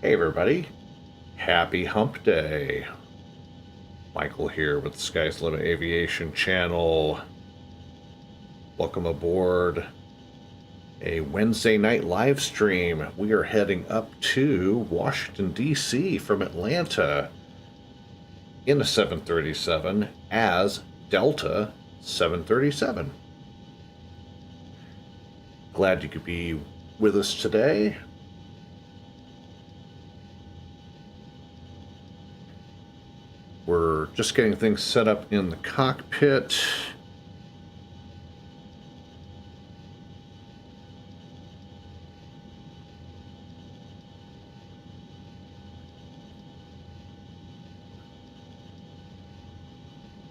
Hey everybody, happy hump day. Michael here with the Sky's Limit Aviation channel. Welcome aboard a Wednesday night live stream. We are heading up to Washington, D.C. from Atlanta in a 737 as Delta 737. Glad you could be with us today. We're just getting things set up in the cockpit.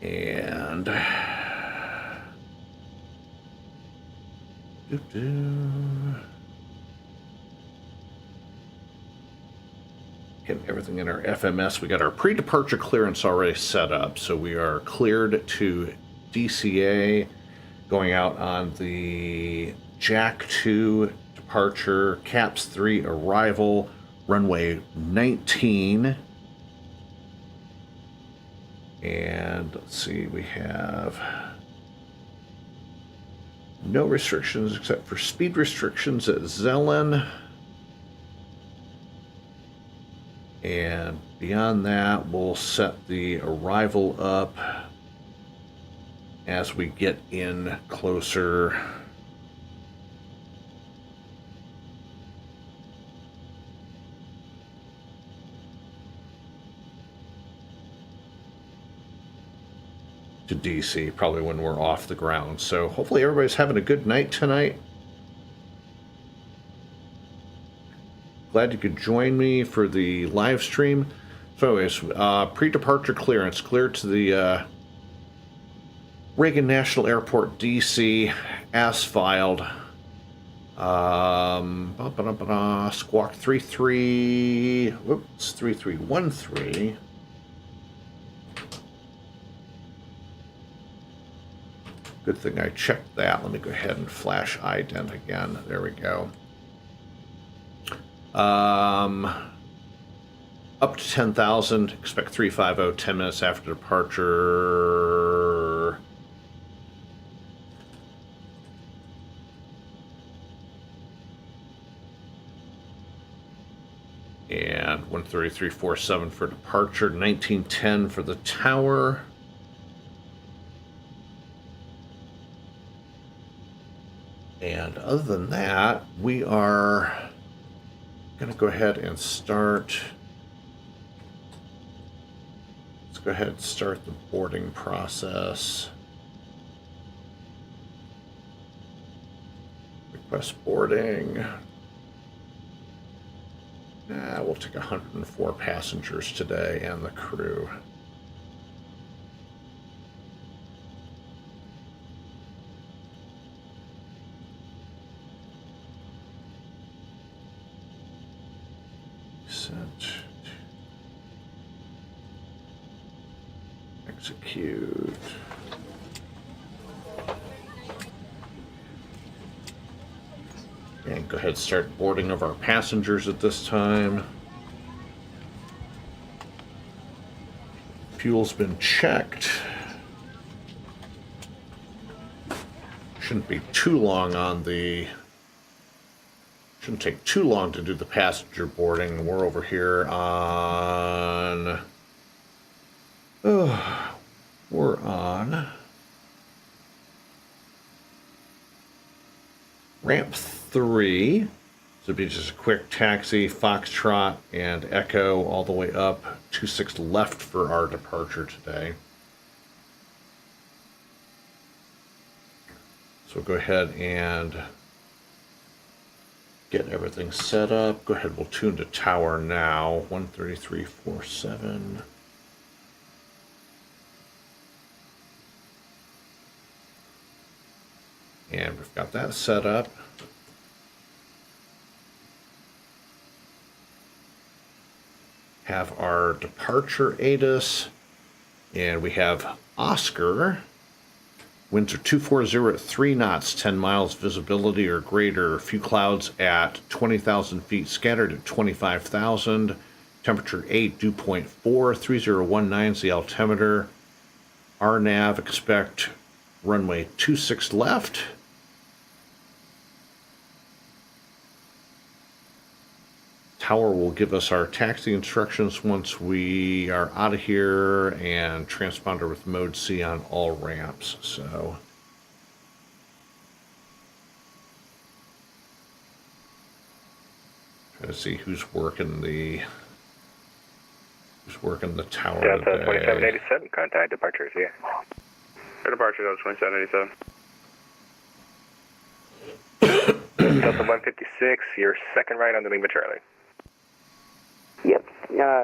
And getting everything in our FMS. We got our pre-departure clearance already set up, so we are cleared to DCA, going out on the Jack 2 departure, CAPS 3 arrival, runway 19. And let's see, we have no restrictions except for speed restrictions at KELLN. And beyond that, we'll set the arrival up as we get in closer. To DC, probably when we're off the ground. So hopefully everybody's having a good night tonight. Glad you could join me for the live stream. So anyways, pre-departure clearance cleared to the Reagan National Airport, DC, as filed. Squawk 3313. Good thing I checked that. Let me go ahead and flash ident again. There we go. Up to 10,000. Expect 350, 10 minutes after departure. And 133.47 for departure. 1910 for the tower. And other than that, we are going to go ahead and start. Let's go ahead and start the boarding process. Request boarding. We'll take 104 passengers today and the crew. Execute. And go ahead and start boarding of our passengers at this time. Fuel's been checked. Shouldn't be too long on the... Shouldn't take too long to do the passenger boarding. We're over here on... we're on ramp 3. So it'd be just a quick taxi, Foxtrot, and Echo all the way up. 26 left for our departure today. So go ahead and get everything set up. Go ahead, we'll tune to tower now. 133.47. And we've got that set up. Have our departure ATIS, and we have Oscar Winds are 240 at 3 knots, 10 miles visibility or greater. Few clouds at 20,000 feet, scattered at 25,000. Temperature 8, dew point 4, 3019 is the altimeter. RNAV, expect runway 26 left. Tower will give us our taxi instructions once we are out of here, and transponder with mode C on all ramps. So trying to see who's working the tower Delta today. 2787, contact departures here. Departure Delta 2787. Delta 156, your second right on the Lima Charlie.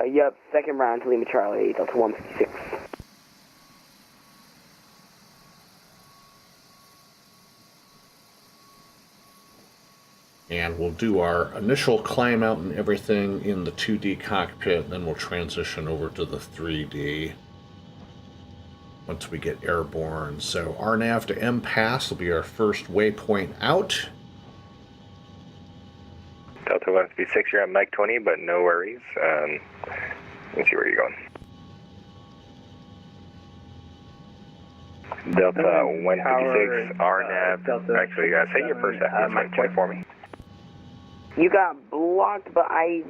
Yep, second round to Lima Charlie, Delta 156. And we'll do our initial climb out and everything in the 2D cockpit, and then we'll transition over to the 3D once we get airborne. So RNAV to MPass will be our first waypoint out. Delta 156, you're on Mike 20, but no worries. Let me see where you're going. Delta 156, RNAV. Actually, say your first Mike 20 for me. You got blocked, but I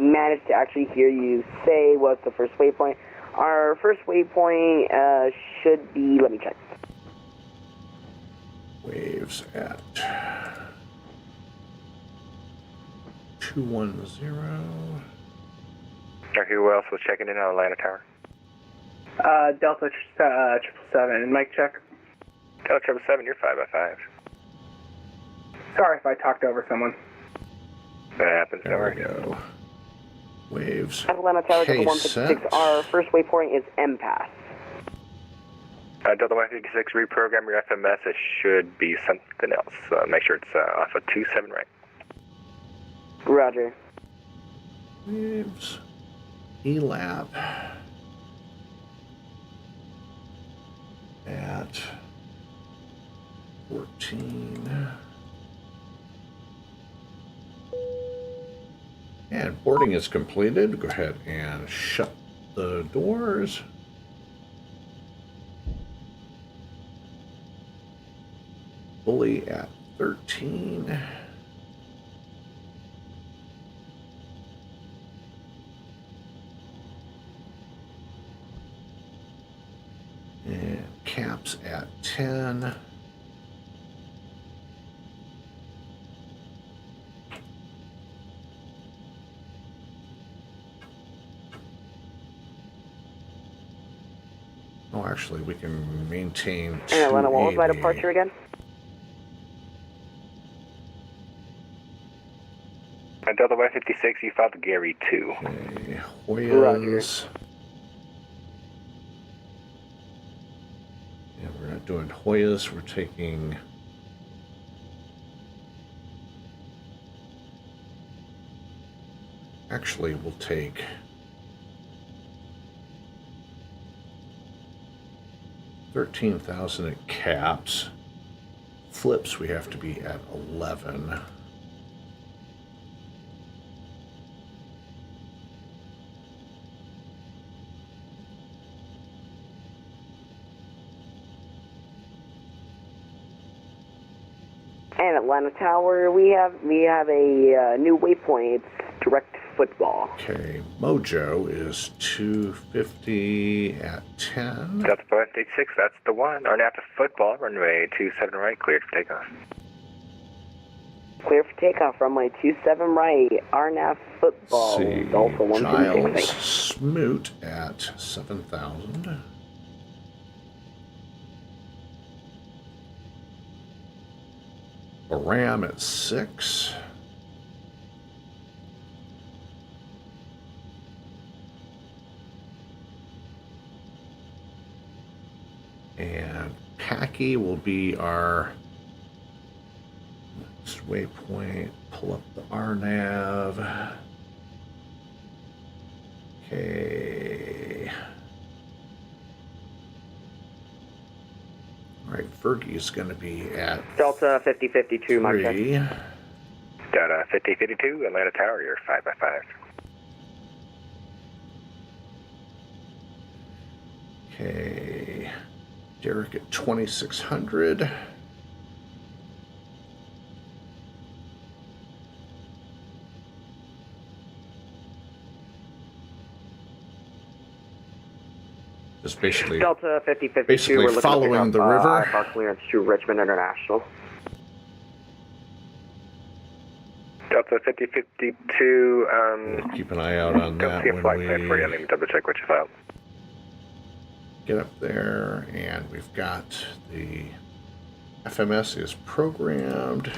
managed to actually hear you say what's the first waypoint. Our first waypoint should be, let me check. Waves at 210. Who else was checking in on Atlanta Tower? Delta 777, mic check. Delta 777, you're 5 by 5. Sorry if I talked over someone. That happens, There don't we worry. go. Waves. Atlanta Tower, Delta Okay, 156. set. Our first waypoint is MPass. Delta 156, reprogram your FMS. It should be something else. Make sure it's off of 27 right. Roger. Waves. ELAP. At 14. And boarding is completed. Go ahead and shut the doors. Bully at 13. And caps at 10. Oh, actually, we can maintain 280. And Atlanta, what was my departure again? Delta 156, you filed Gary 2. Okay, Hoyas. Yeah, we're not doing Hoyas. We're taking... Actually, we'll take... 13,000 at caps. Flips, we have to be at 11. And Atlanta Tower, we have a new waypoint. It's direct football. Okay, Mojo is 250 at 10. Delta 156, that's the one. Or after football, runway 27 right, cleared for takeoff. Clear for takeoff, runway 27 right, RNAV football, See, Delta 156. Giles Smoot at 7,000. Ram at 6. And Packy will be our next waypoint. Pull up the RNAV. Okay. Right, Fergie's going to be at Delta 5052, Mike. 3. Delta 5052, Atlanta Tower, you're 5x5. Okay, Derek at 2600. Just basically Delta 5052, basically we're looking following to pick the up, river. IFR clearance to Richmond International. Delta 5052, Keep an eye out on don't that see a when flight plan for you. we Let me double check what you filed. get up there, and we've got the FMS is programmed.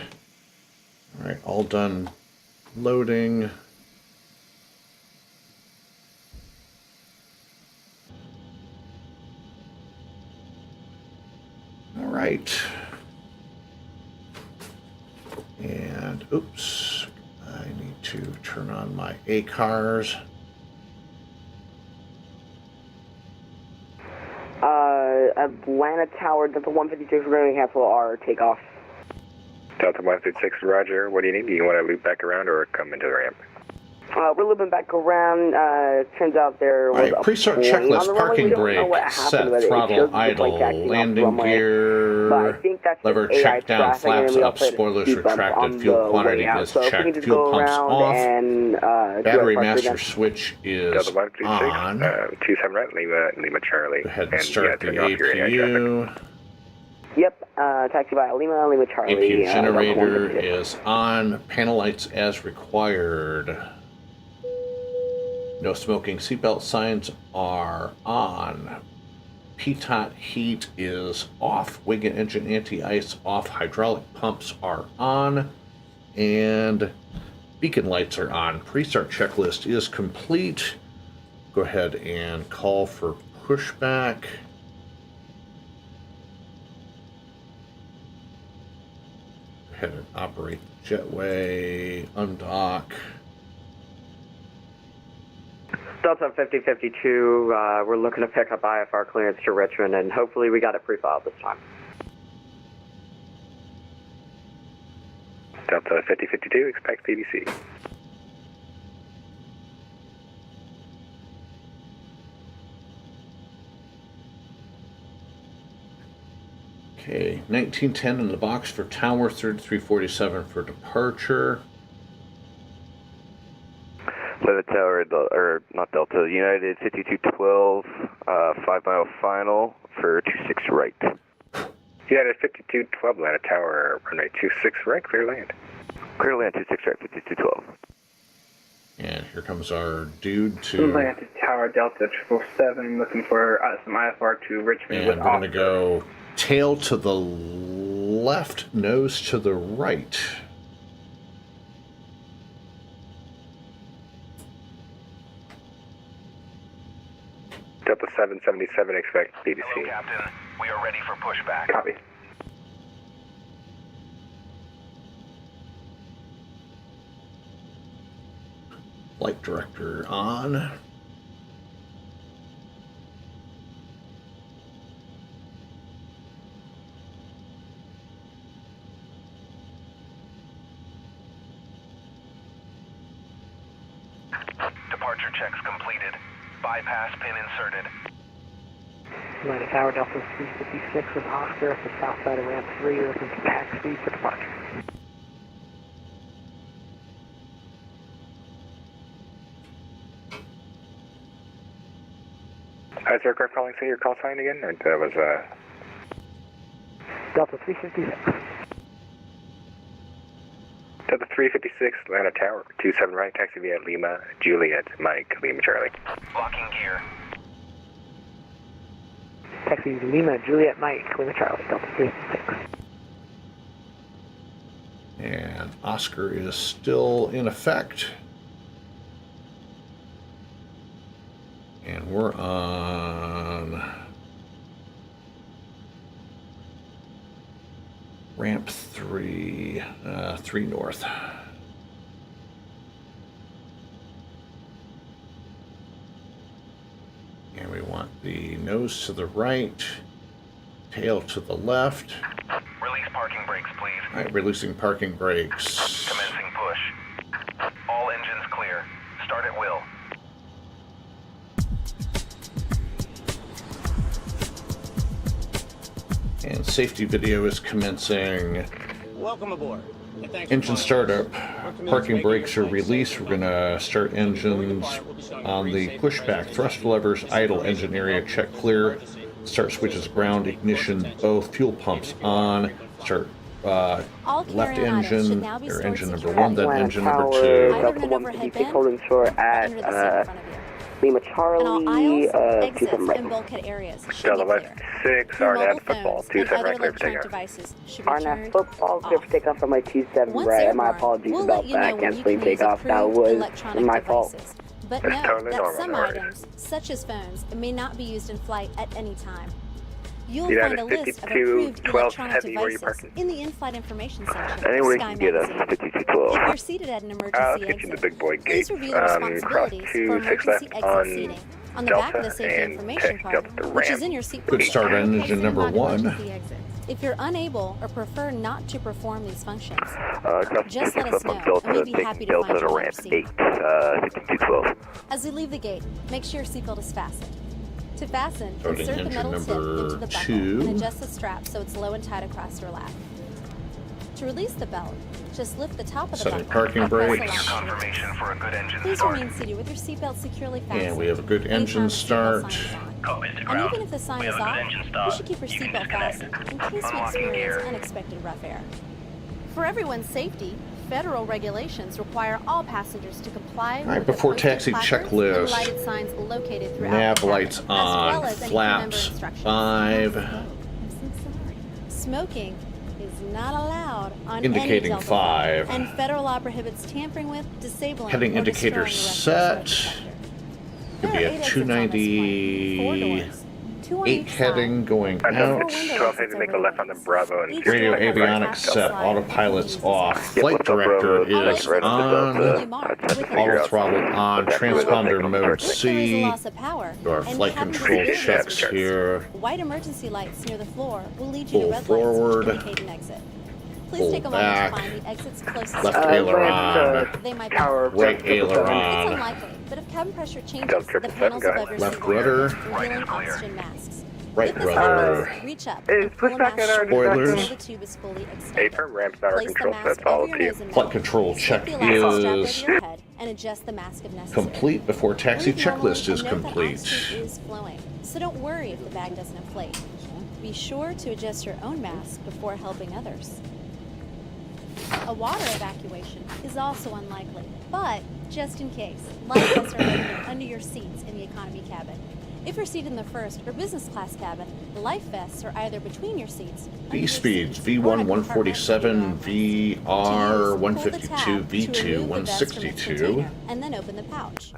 All right, all done loading. All right. And oops, I need to turn on my ACARs. Atlanta Tower, Delta 156, we're going to cancel our takeoff. Delta 156, Roger. What do you need? Do you want to loop back around or come into the ramp? We're looping back around. Turns out there was a Pre-start Boeing on checklist, the runway. parking We don't know brake, what happened set, with it. It throttle, shows the plane idle, taxiing off the landing runway, gear, but I think that's lever just AI check down, traffic, and flaps we up, also had spoilers speed bumps retracted, on fuel the quantity way out. is So if we can checked, just fuel go pumps around off, and battery do our master again. switch is Delta 156, on. 27 right, Lima Charlie. Go ahead and And start the turn off your AI traffic. APU. Yep, taxi by Lima Charlie. APU Delta generator 156. is on. Panel lights as required. No smoking seatbelt signs are on. Pitot heat is off. Wing and engine anti-ice off. Hydraulic pumps are on. And beacon lights are on. Pre-start checklist is complete. Go ahead and call for pushback. Go ahead and operate the jetway. Undock. Delta 5052, we're looking to pick up IFR clearance to Richmond, and hopefully we got it pre-filed this time. Delta 5052, expect BBC. Okay, 1910 in the box for Tower, 3347 for departure. Atlanta Tower, or not Delta, United 5212, 5-mile final for 26 right. United 5212, Atlanta Tower, runway 26 right, clear land. Clear land 26 right, 5212. And here comes our dude to... Atlanta Tower, Delta 777, looking for some IFR to Richmond And with we're going to officer. go tail to the left, nose to the right. Delta 777, expect BBC. Hello, Captain. We are ready for pushback. Copy. Flight director on. Departure checks completed. Bypass pin inserted. Atlanta Tower, Delta 356 with Oscar at the south side of ramp 3, looking to taxi for departure. How's the aircraft calling? Say your call sign again? Or that was, Delta 356. Delta 356, Atlanta Tower, 27 right, taxi via Lima, Juliet, Mike, Lima Charlie. Locking gear. Taxi Lima, Juliet, Mike, Lima Charlie, Delta 356. And Oscar is still in effect. And we're on ramp 3, 3 north. And we want the nose to the right, tail to the left. Release parking brakes, please. All right, releasing parking brakes. Commencing push. All engines clear. Start at will. And safety video is commencing. Welcome aboard. And thanks for Engine flying. startup. Parking brakes are released. We're going to start engines on the pushback. Thrust levers idle. Engine area check clear. Start switches ground. Ignition both. Fuel pumps on. Start left engine, or engine number 1, then engine number 2. Delta 156 holding short at Lima Charlie, 27 right. Delta 156, RNAV football, 27 right, clear for takeoff. RNAV football, clear for takeoff from my 27 right. My apologies about that. Canceling takeoff. That was my fault. But It's note totally that normal, some no worries. items, such as phones, may not be used in flight at any time. You'll United find a list of 52, approved 12 electronic heavy, where you devices parking? in the in-flight information section Anywhere of you Sky can get us, Magazine. 5212. If you're seated at an emergency Let's get you exit, the big boy please gate. review the Cross responsibilities for 2, 6 emergency left exit on seating on the back of the Delta safety and information take card, Delta which is ramp. in your seat. Good start on engine number 1. If you're unable or prefer not to perform these functions, Cross just let 56 us left on know, Delta, and we'd be happy taking to Delta find to you ramp another 8, seat. 5212. As we leave the gate, make sure your seatbelt is fastened. To fasten, Starting insert the engine metal tip number into the buckle 2. and adjust the strap so it's low and tight across your lap. To release the belt, just lift the top of the Setting buckle parking and press brakes. the lock. Confirmation for a good engine Please start. remain seated with your seatbelt securely fastened. And we have a good engine Anytime the seatbelt start. sign is on. Copy, Mr. And Ground. even if the sign We is have a good off, engine you start. should keep your You can seatbelt disconnect. fastened in case we Unlocking experience gear. unexpected rough air. For everyone's safety, federal regulations require all passengers to comply All right, with the before posted taxi placards checklist. and lighted signs located throughout Nav the cabin, lights as on. well as any crew member Flaps instructions. 5. I'm so sorry. Smoking is not allowed on Indicating any Delta 5. flight, and federal law prohibits tampering with, disabling, Heading or indicator destroying the rest of the set. smoke detector. Could be There are a 8 exits on this flight, 4 298 doors, 2 on each heading side. going Delta out. 12 heavy, make a left on the Bravo and Each Radio door has a avionics tap set. slide. Autopilot's off. Yep, Flight left on director Bravo, is right on the on. Delta. That's Auto figure out. throttle on. Transponder mode If there is a C. loss of power, Our and flight cabin control visibility checks is reduced, here. white emergency lights near the floor will lead you to Pull red forward. lights which indicate an exit. Please Pull take a moment back. to find the exits closest Left to you. aileron. They might be Tower locked. Right It's aileron. unlikely, but if cabin pressure changes, Delta the panels go above ahead. your Left seat rudder. revealing oxygen masks. Right If this rudder. happens, reach up Is and pull a pushback mask at our Spoilers. until the tube is fully extended. Affirm, ramp's not our Place the control, so mask that's all over up your to you. nose and Flight mouth. control Slip check the elastic strap is over your head and adjust the mask if necessary. complete before taxi Breathe normally checklist is and note that complete. oxygen is flowing, so don't worry if the bag doesn't inflate. Be sure to adjust your own mask before helping others. A water evacuation is also unlikely, but just in case, life vests are located under your seats in the economy cabin. If you're seated in the first or business class cabin, the life vests are either between your seats, under V your speeds seats, V1 or in a compartment 147, under your VR armrest. 152, V2 162. And then open the pouch.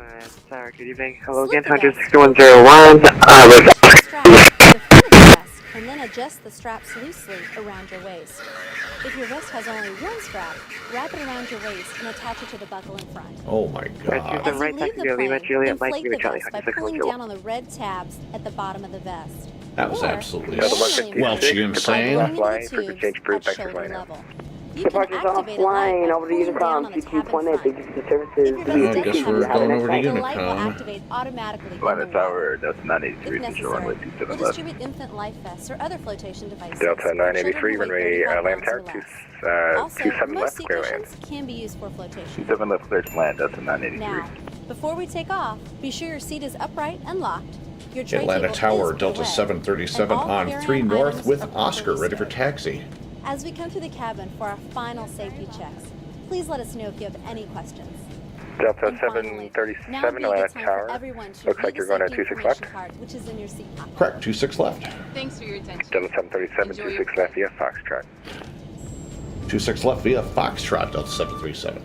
Sorry, good evening. Hello Hello again, again, Hunter Hunter 6101. 6101. Strap to the front of the vest, and then adjust the straps loosely around your waist. If your vest has only one strap, wrap it around your waist and attach it to the buckle in front. Oh my god. As you right, leave taxi the to Lima, plane, Juliet, Mike, inflate Lima, the Charlie, vest by 26 pulling Kilo. down on the red tabs at the bottom of the vest. That was Or absolutely Delta manually 156, Welchy insane. left Bringing line the for the tubes change approved, at back to shoulder flying now. level. You can Departures activate a light offline by over to pulling down Unicom on the tab in CT-20. front. Thank you for the If services. your vest I doesn't guess have we're a going light, over to the light will Unicom. activate automatically in Line the of water. tower, Delta If 983, control runway necessary, 27 we'll left. distribute infant life vests or other flotation devices. Delta for 983, children who runway weigh 35 land pounds tower, or less. 27 Also, left, most seat clear land. cushions can be used for flotation. 27 left, clear to land, Delta 983. Now, before we take off, be sure your seat is upright and locked. Your tray Atlanta table Tower, is Delta away, 737 and all on carry-on 3 north items with are Oscar, properly ready for stowed. taxi. As we come through the cabin for our final safety checks, please let us know if you have any questions. Delta And finally, now would 737, be a Atlanta good time for Tower. everyone to Looks read like the you're going at safety 26 information left. card, which is in your seat pocket. Correct, 26 left. Thanks for your attention. Delta 737, Enjoy your 26 left via Foxtrot. 26 left via Foxtrot, Delta 737.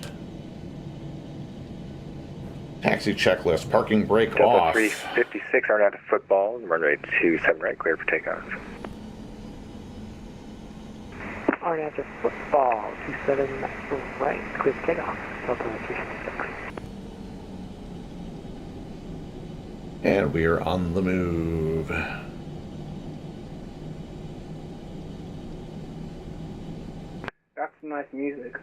Taxi checklist, parking brake Delta off. 356, RNAV football, runway 27 right, clear for takeoff. RNAV to football, 27 right, clear for takeoff, Delta 356. And we are on the move. That's some nice music.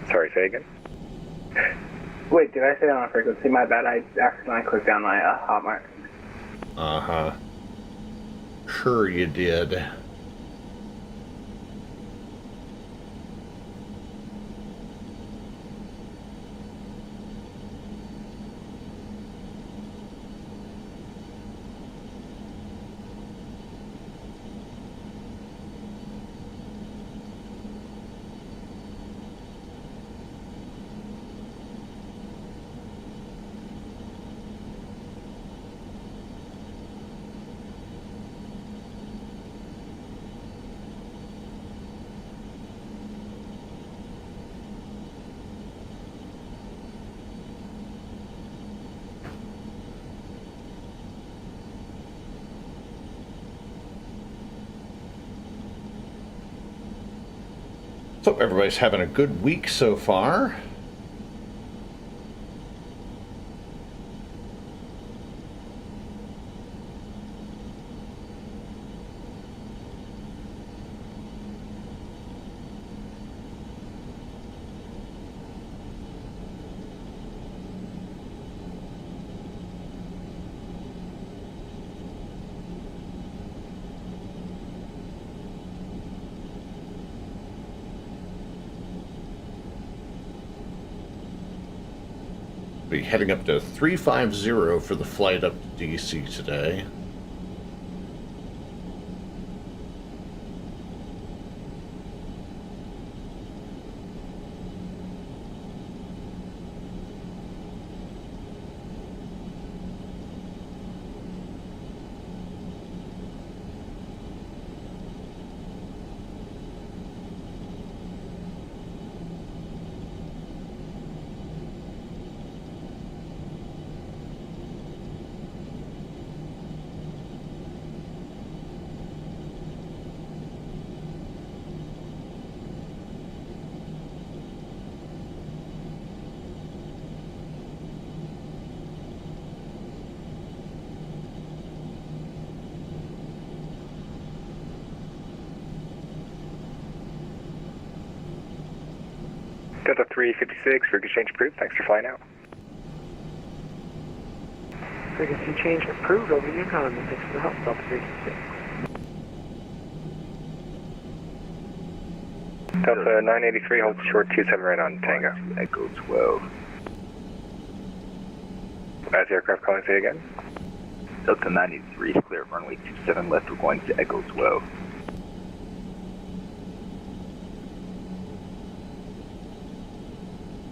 Sorry, say again? Wait, did I say that on frequency? My bad, I accidentally clicked on my hot mark. Uh-huh. Sure you did. So everybody's having a good week so far. Be heading up to 350 for the flight up to DC today. Delta 356, frequency change approved. Thanks for flying out. Frequency change approved over Yukon. Thanks for the help, Delta 356. Delta 983, hold short 27 right on Tango. Echo 12. As the aircraft calling, say again. Delta 93 is clear, runway 27 left, we're going to Echo 12.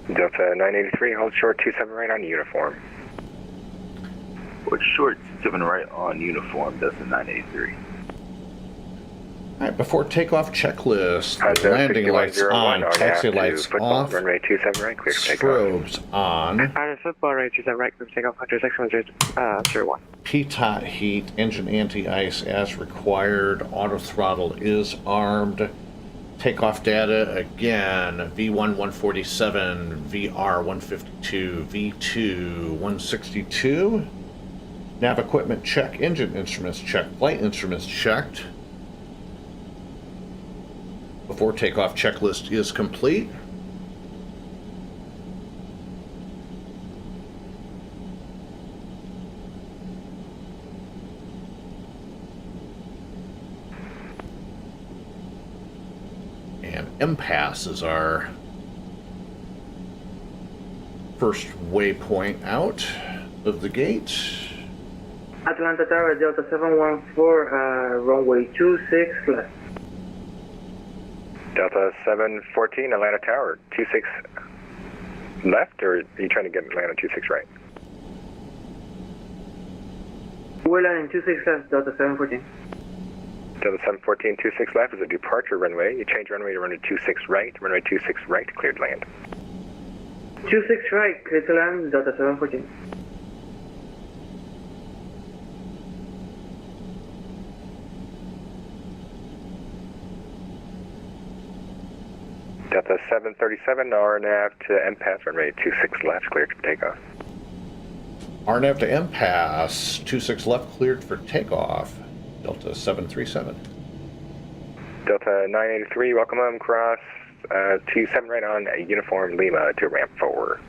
Delta 983, hold short 27 right on uniform. Hold short 27 right on uniform, Delta 983. All right, before takeoff checklist, Delta landing lights 6101, on, taxi lights off, runway 27 right, clear for takeoff. strobes on, Iris football right, 27 right, clear for takeoff, 10601. PTOT heat, engine anti-ice as required, auto throttle is armed. Takeoff data again, V1 147, VR 152, V2 162. Nav equipment check, engine instruments checked, flight instruments checked. Before takeoff checklist is complete. And impasse is our first waypoint out of the gate. Atlanta Tower, Delta 714, runway 26 left. Delta 714, Atlanta Tower, 26 left, or are you trying to get Atlanta 26 right? We're landing 26 left, Delta 714. Delta 714, 26 left is a departure runway. You change runway to runway 26 right, runway 26 right, cleared land. 26 right, clear to land, Delta 714. Delta 737, RNAV to impasse, runway 26 left, cleared for takeoff. RNAV to impasse, 26 left cleared for takeoff. Delta 737. Delta 983, welcome home, cross 27 right on Uniform Lima to ramp 4.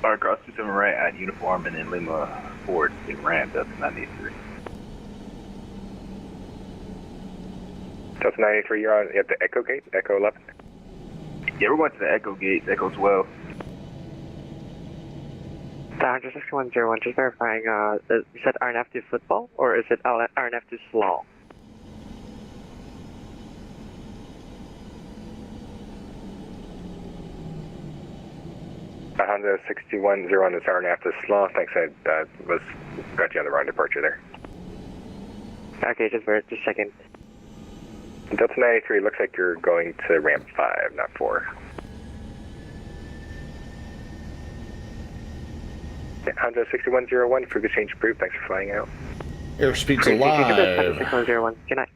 Alright, cross 27 right at Uniform and then Lima forward in ramp, Delta 983. Delta 983, you're on at the Echo Gate, Echo 11. Yeah, we're going to the Echo Gate, Echo 12. 16101, just verifying, you said RNF to football, or is it RNF to slaw? Honda 6101 is RNF to Slaw. Thanks, I got you on the wrong departure there. Okay, just checking. Delta 93, looks like you're going to ramp 5, not 4. Honda 6101, frequency change approved. Thanks for flying out. Airspeed's alive. 6101, good night.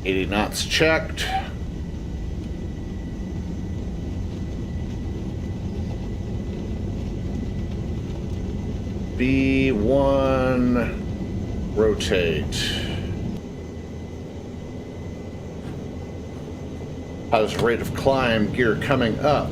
80 knots checked. B1, rotate. Positive rate of climb, gear coming up.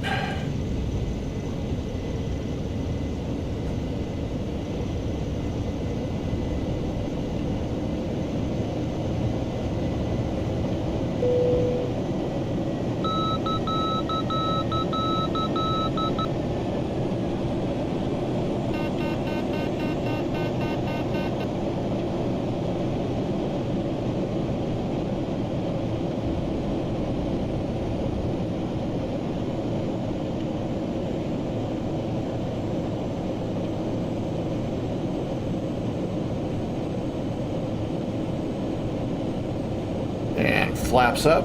Flaps up.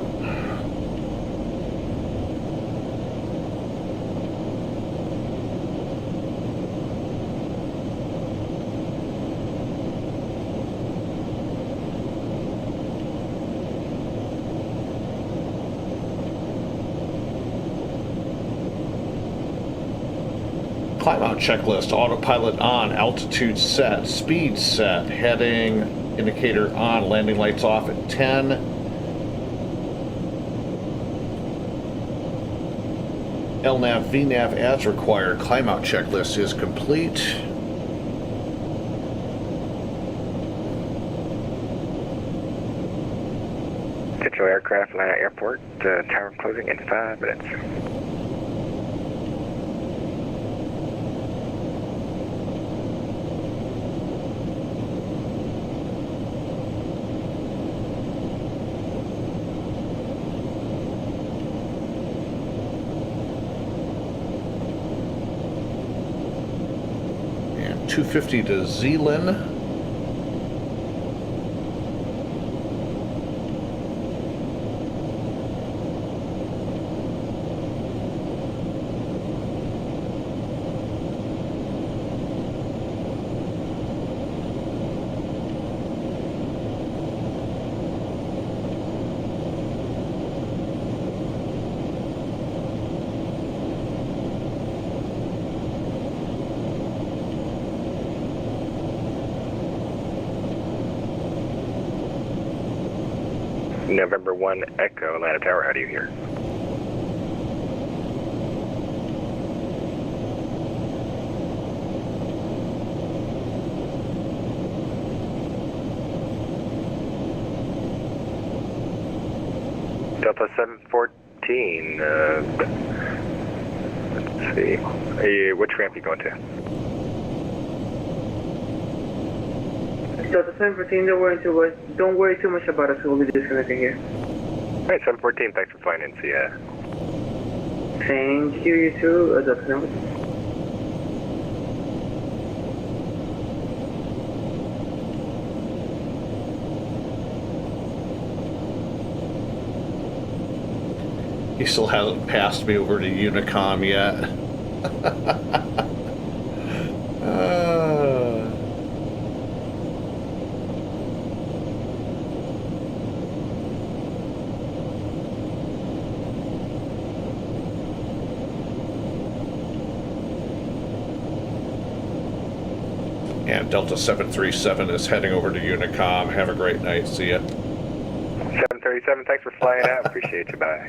Climb out checklist, autopilot on, altitude set, speed set, heading indicator on, landing lights off at 10. LNAV, VNAV as required. Climb out checklist is complete. Titular aircraft, Atlanta Airport, tower closing in 5 minutes. And 250 to Zeeland. November 1 Echo, Atlanta Tower, how do you hear? Delta 714, let's see, which ramp are you going to? Delta 714, don't worry too much about us, we'll be disconnecting here. Alright, 714, thanks for flying in, see ya. Thank you, you too, Delta 714. He still hasn't passed me over to Unicom yet. And Delta 737 is heading over to Unicom. Have a great night. See ya. 737, thanks for flying out. Appreciate you. Bye.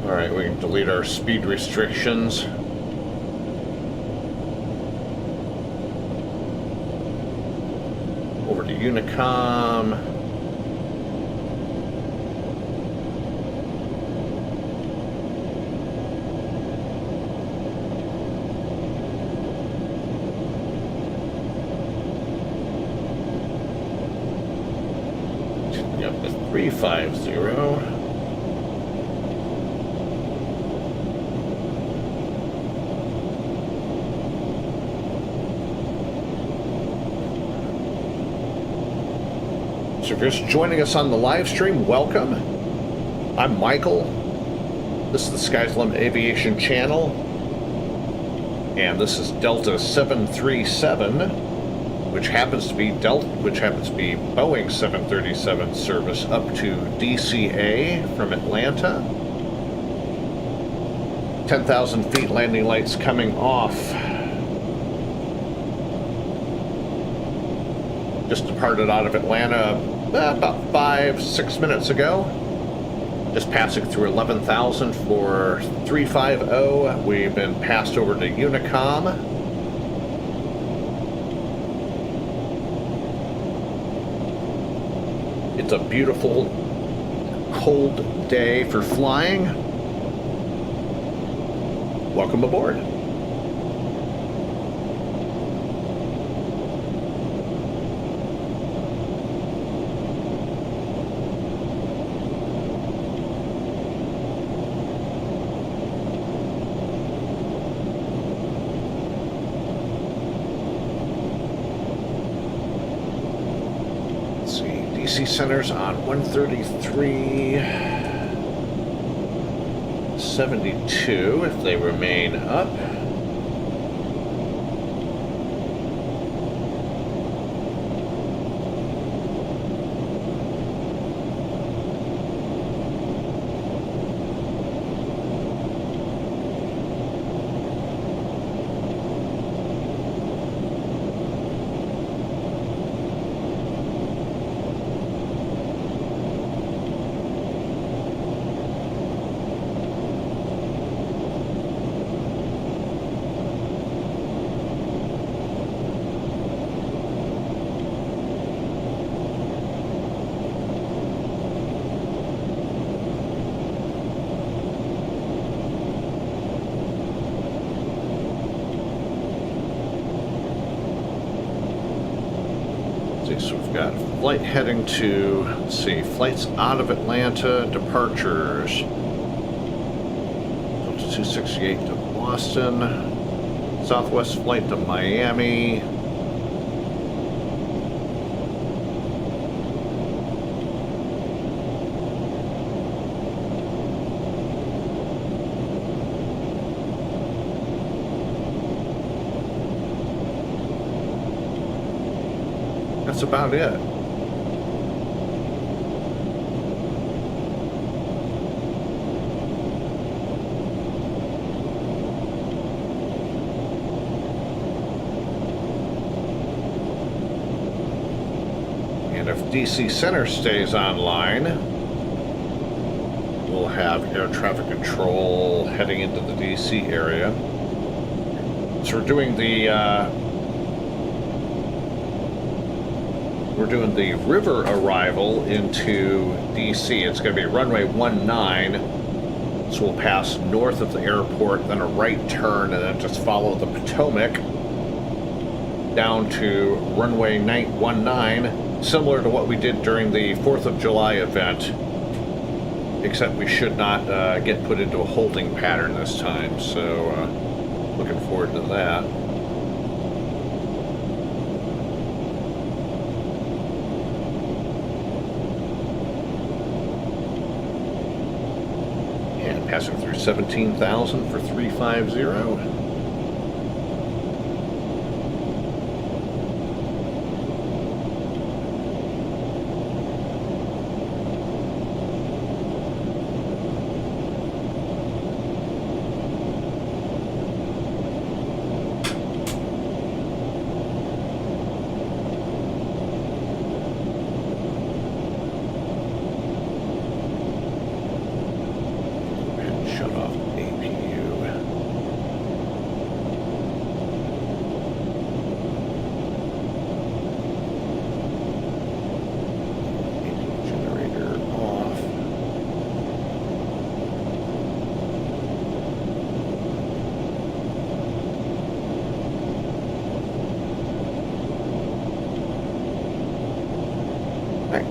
All right, we can delete our speed restrictions. Over to Unicom. Up to 350. So if you're just joining us on the live stream, welcome. I'm Michael. This is the Sky's the Limit Aviation channel. And this is Delta 737, which happens to be Boeing 737 service up to DCA from Atlanta. 10,000 feet landing lights coming off. Just departed out of Atlanta about 5-6 minutes ago. Just passing through 11,000 for 350. We've been passed over to Unicom. It's a beautiful, cold day for flying. Welcome aboard. DC centers on 133.72 if they remain up. So we've got a flight heading to, let's see, flights out of Atlanta, departures. Delta 268 to Boston, Southwest flight to Miami. That's about it. And if DC Center stays online, we'll have air traffic control heading into the DC area. So we're doing the river arrival into DC. It's going to be runway 19, so we'll pass north of the airport, then a right turn, and then just follow the Potomac down to runway 19, similar to what we did during the 4th of July event, except we should not get put into a holding pattern this time, so looking forward to that. Passing through 17,000 for 350.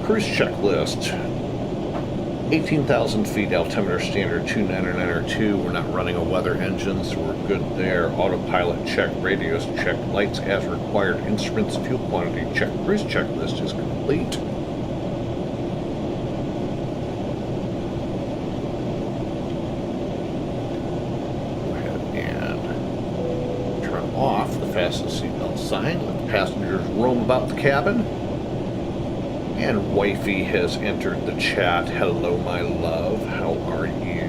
Cruise checklist. 18,000 feet, altimeter standard 29902. We're not running a weather engine, so we're good there. Autopilot check, radios check, lights as required, instruments, fuel quantity check. Cruise checklist is complete. Go ahead and turn off the fasten seatbelt sign. Let the passengers roam about the cabin. And Wifey has entered the chat. Hello, my love. How are you?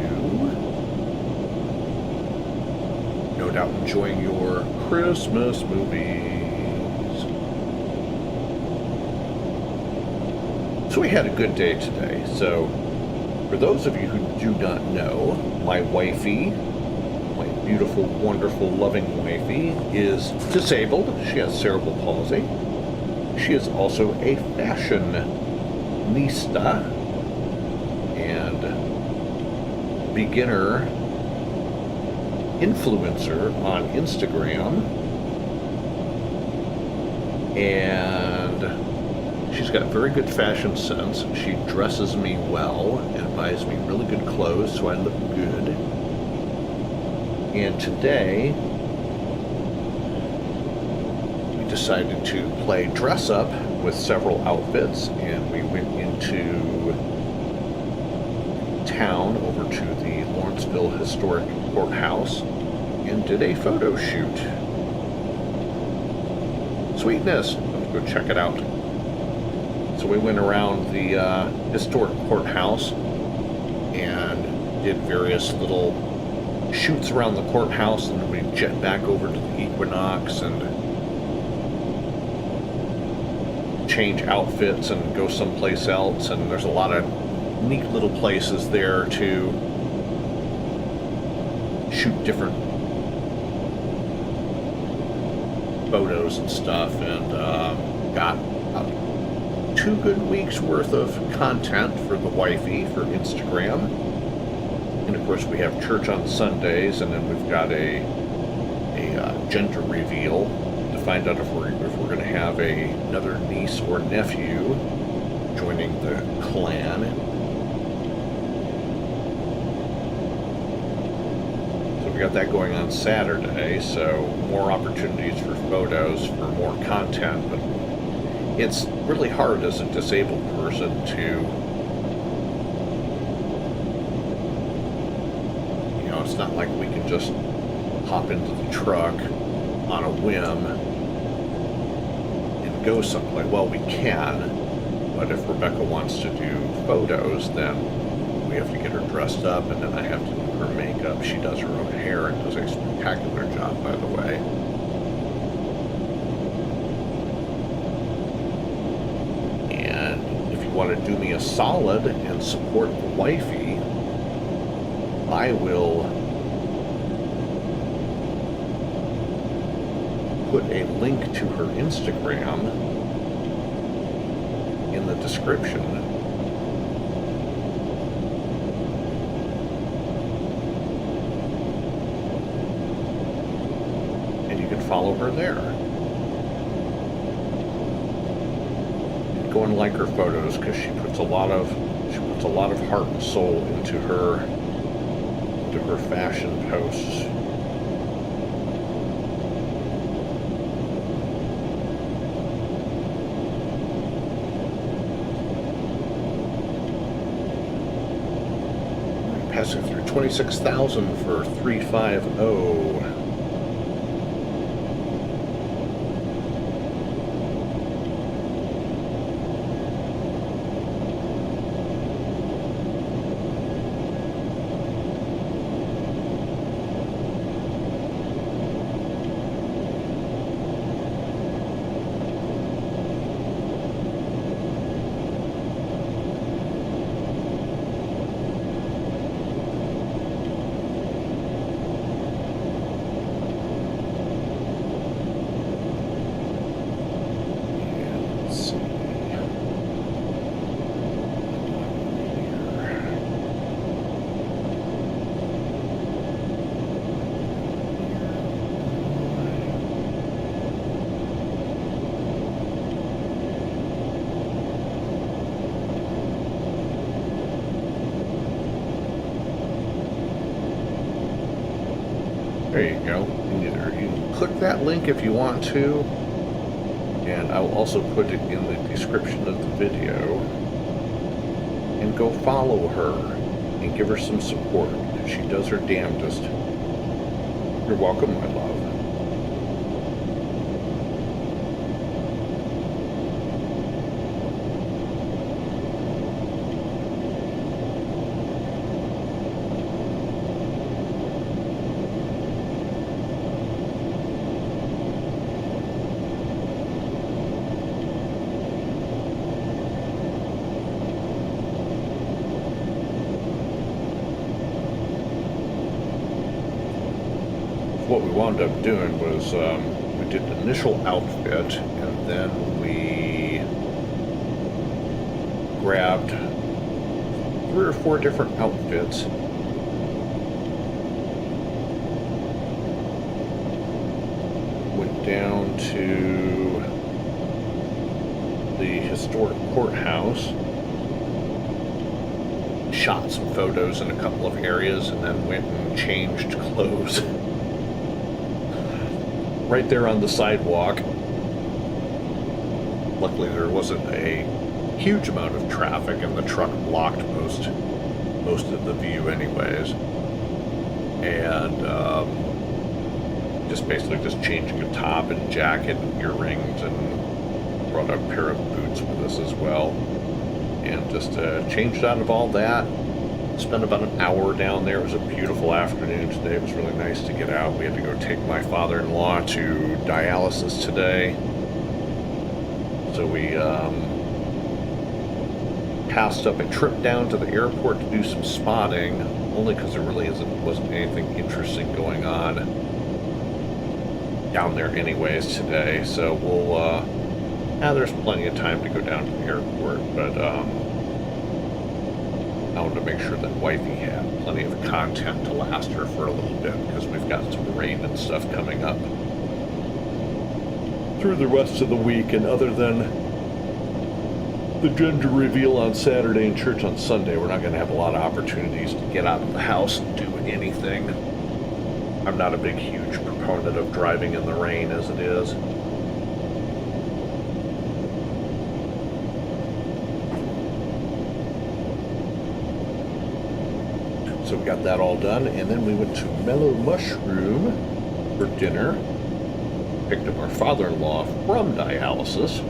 No doubt enjoying your Christmas movies. So we had a good day today. So for those of you who do not know, my wifey, my beautiful, wonderful, loving wifey, is disabled. She has cerebral palsy. She is also a fashionista and beginner influencer on Instagram. And she's got very good fashion sense. She dresses me well and buys me really good clothes so I look good. And today, decided to play dress up with several outfits, and we went into town over to the Lawrenceville Historic Courthouse and did a photo shoot. Sweetness! Let's go check it out. So we went around the historic courthouse and did various little shoots around the courthouse, and then we jet back over to the Equinox and change outfits and go someplace else. And there's a lot of neat little places there to shoot different photos and stuff, and got about 2 good weeks worth of content for the wifey for Instagram. And of course we have church on Sundays, and then we've got a gender reveal to find out if we're going to have another niece or nephew joining the clan. So we got that going on Saturday, so more opportunities for photos, for more content, but it's really hard as a disabled person to, you know, it's not like we can just hop into the truck on a whim and go someplace. Well, we can, but if Rebecca wants to do photos, then we have to get her dressed up, and then I have to do her makeup. She does her own hair and does a spectacular job, by the way. And if you want to do me a solid and support the wifey, I will put a link to her Instagram in the description. And you can follow her there. And go and like her photos, because she puts a lot of heart and soul into her fashion posts. Passing through 26,000 for 350. There you go. You can click that link if you want to, and I will also put it in the description of the video. And go follow her and give her some support. She does her damnedest. You're welcome, my love. What we wound up doing was we did an initial outfit, and then we grabbed 3 or 4 different outfits. Went down to the historic courthouse, shot some photos in a couple of areas, and then went and changed clothes. Right there on the sidewalk. Luckily there wasn't a huge amount of traffic and the truck blocked most of the view anyways. And just basically just changing a top and jacket and earrings, and brought a pair of boots with us as well. And just changed out of all that. Spent about an hour down there. It was a beautiful afternoon today. It was really nice to get out. We had to go take my father-in-law to dialysis today. So we passed up a trip down to the airport to do some spotting, only because there really wasn't anything interesting going on down there anyways today. So we'll, there's plenty of time to go down to the airport, but I wanted to make sure that wifey had plenty of content to last her for a little bit, because we've got some rain and stuff coming up through the rest of the week. And other than the gender reveal on Saturday and church on Sunday, we're not going to have a lot of opportunities to get out of the house and do anything. I'm not a big, huge proponent of driving in the rain as it is. So we got that all done, and then we went to Mellow Mushroom for dinner. Picked up our father-in-law from dialysis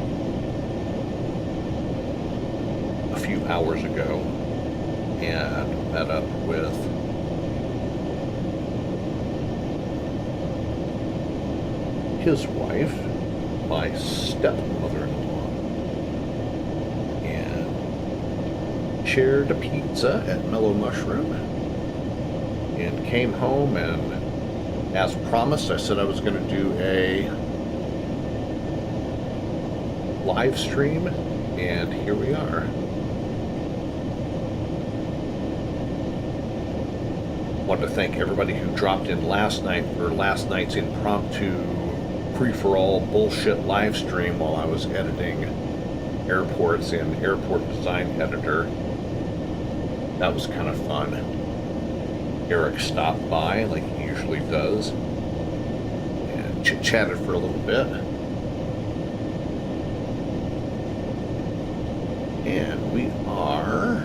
a few hours ago, and met up with his wife, my stepmother-in-law, and shared a pizza at Mellow Mushroom. And came home, and as promised, I said I was going to do a live stream, and here we are. Wanted to thank everybody who dropped in last night for last night's impromptu free-for-all bullshit live stream while I was editing airports in Airport Design Editor. That was kind of fun. Eric stopped by like he usually does and chit-chatted for a little bit. And we are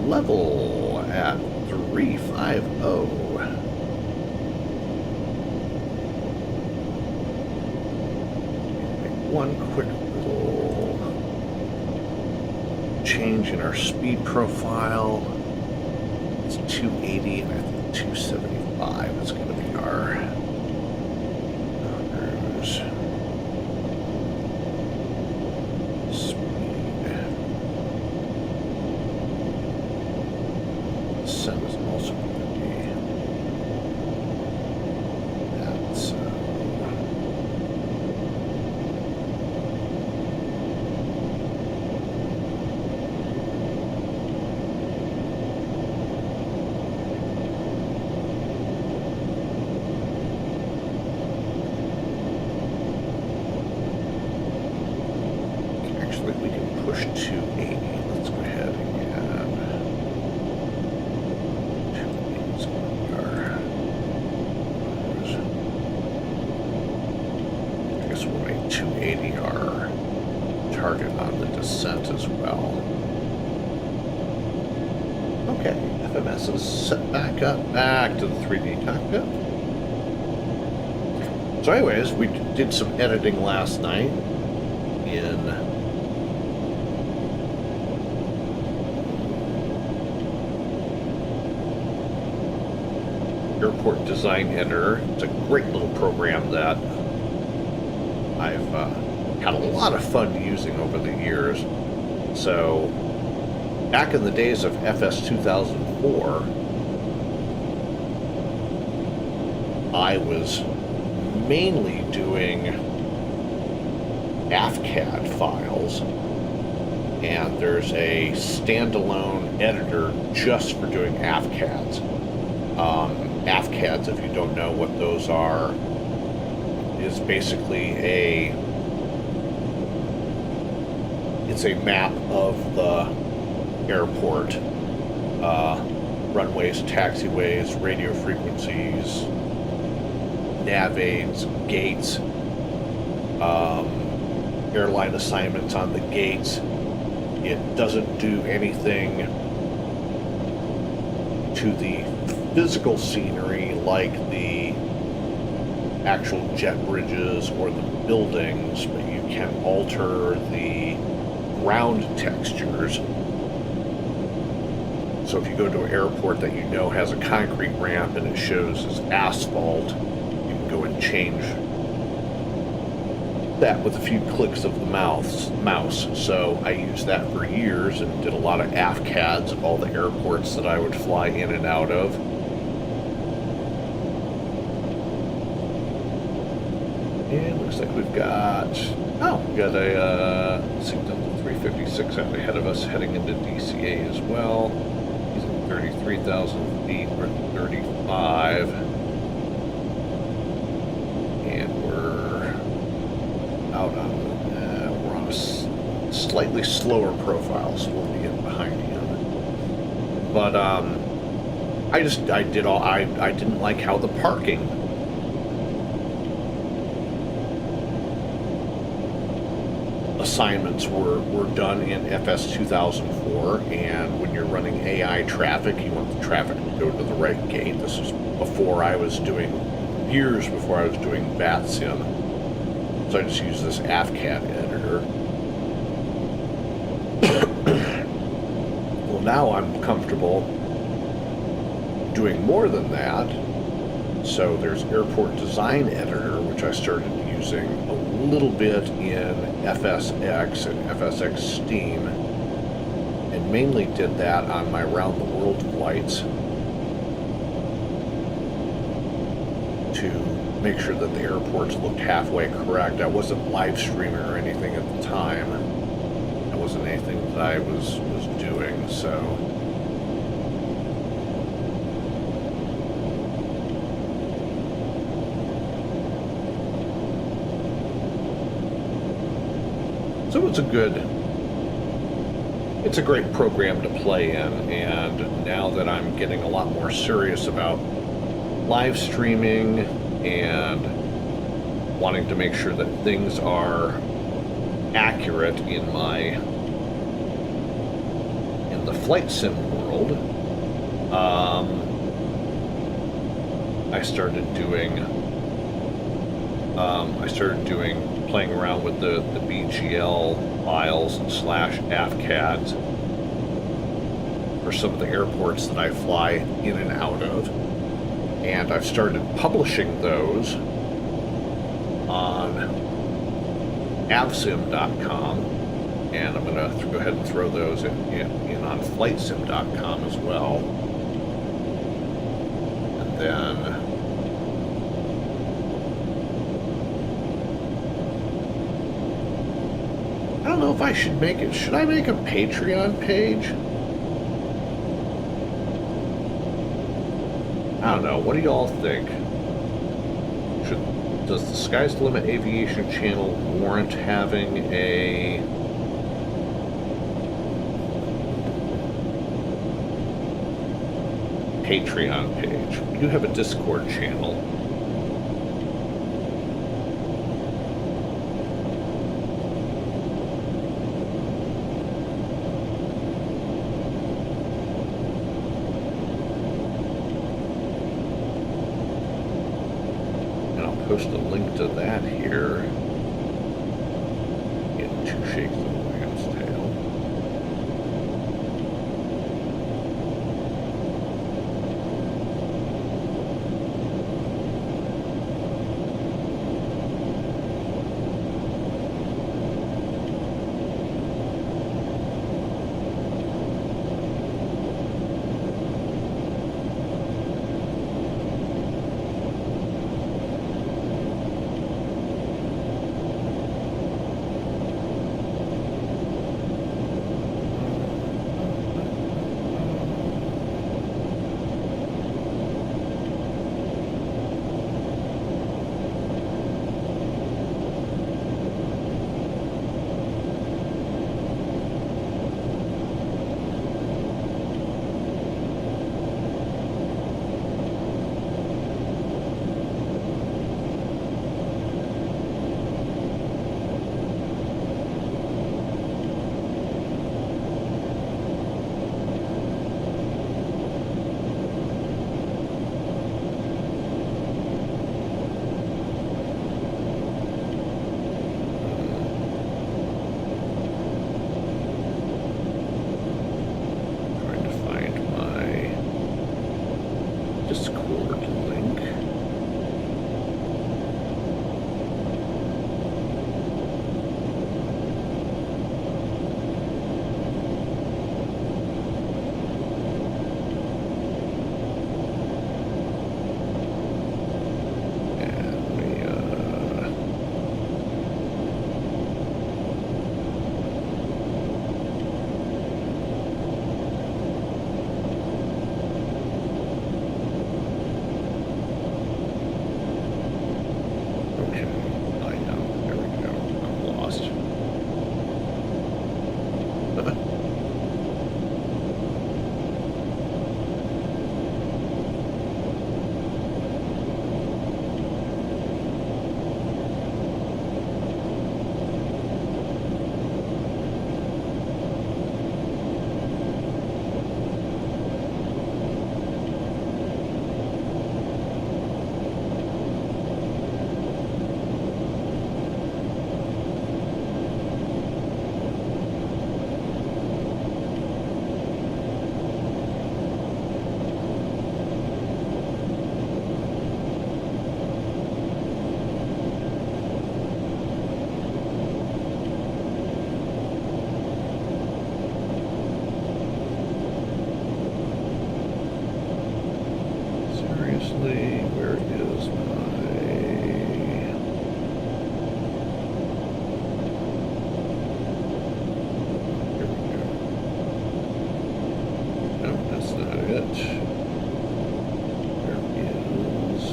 level at 350. Make one quick little change in our speed profile. It's 280 and I think 275 is going to be our cruise speed. Sim is also going to be that. So we can push 280. Let's go ahead and 280. Okay, FMS is set back up, back to the 3D cockpit. So anyways, we did some editing last night in Airport Design Editor. It's a great little program that I've had a lot of fun using over the years. So back in the days of FS 2004, I was mainly doing AFCAD files, and there's a standalone editor just for doing AFCADs. AFCADs, if you don't know what those are, is basically it's a map of the airport, runways, taxiways, radio frequencies, nav aids, gates, airline assignments on the gates. It doesn't do anything to the physical scenery like the actual jet bridges or the buildings, but you can alter the ground textures. So if you go to an airport that you know has a concrete ramp and it shows as asphalt, you can go and change that with a few clicks of the mouse. So I used that for years and did a lot of AFCADs of all the airports that I would fly in and out of. And looks like we've got a Delta 356 out ahead of us heading into DCA as well. He's at 33,000 feet, we're at 35. And we're out on, we're on a slightly slower profile, so we'll be in behind him. But I didn't like how the parking assignments were done in FS 2004, and when you're running AI traffic, you want the traffic to go to the right gate. This was years before I was doing VATSIM, so I just use this AFCAD editor. Well, now I'm comfortable doing more than that, so there's Airport Design Editor, which I started using a little bit in FSX and FSX Steam, and mainly did that on my round the world flights to make sure that the airports looked halfway correct. I wasn't live streaming or anything at the time. That wasn't anything that I was doing, so it's a great program to play in, and now that I'm getting a lot more serious about live streaming and wanting to make sure that things are accurate in the flight sim world, I started playing around with the BGL files / AFCADs for some of the airports that I fly in and out of, and I've started publishing those on avsim.com, and I'm going to go ahead and throw those in on flightsim.com as well. And then I don't know if I should make it. Should I make a Patreon page? I don't know. What do y'all think? Does the Sky's the Limit Aviation channel warrant having a Patreon page? We do have a Discord channel. post a link to that here in Two Shakes of a Lamb's Tail. Where is my... Here we go. No, that's not it. There is...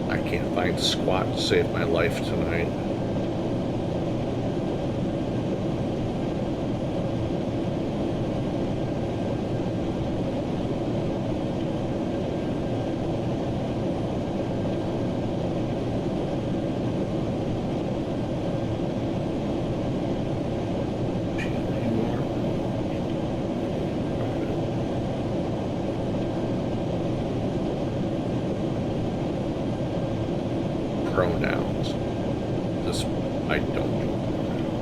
I can't find squat to save my life tonight. Pronouns. This, I don't do pronouns.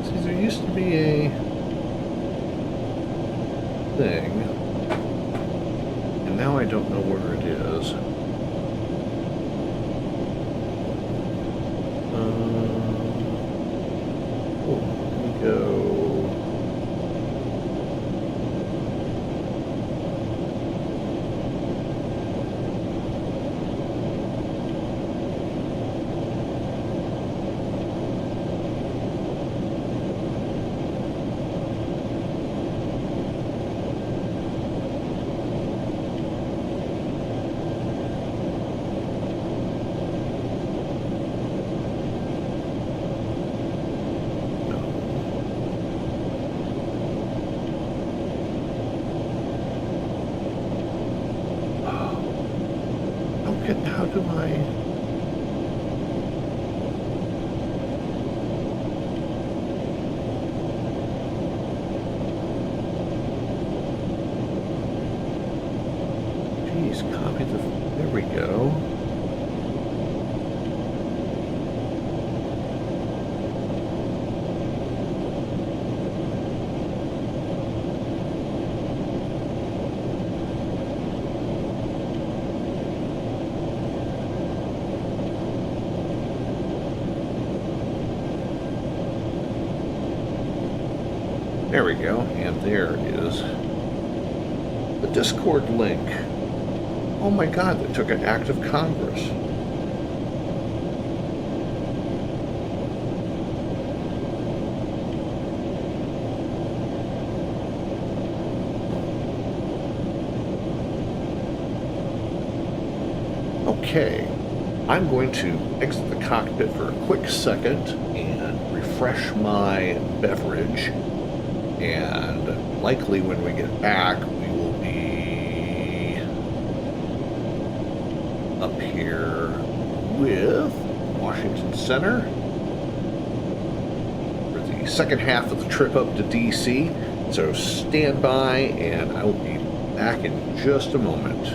See, there used to be a thing, and now I don't know where it is. Let me go. Please copy the... There we go. There we go, and there is the Discord link. Oh my God, they took an act of Congress. Okay, I'm going to exit the cockpit for a quick second and refresh my beverage. And likely when we get back, we will be up here with Washington Center for the second half of the trip up to DC. So stand by, and I will be back in just a moment.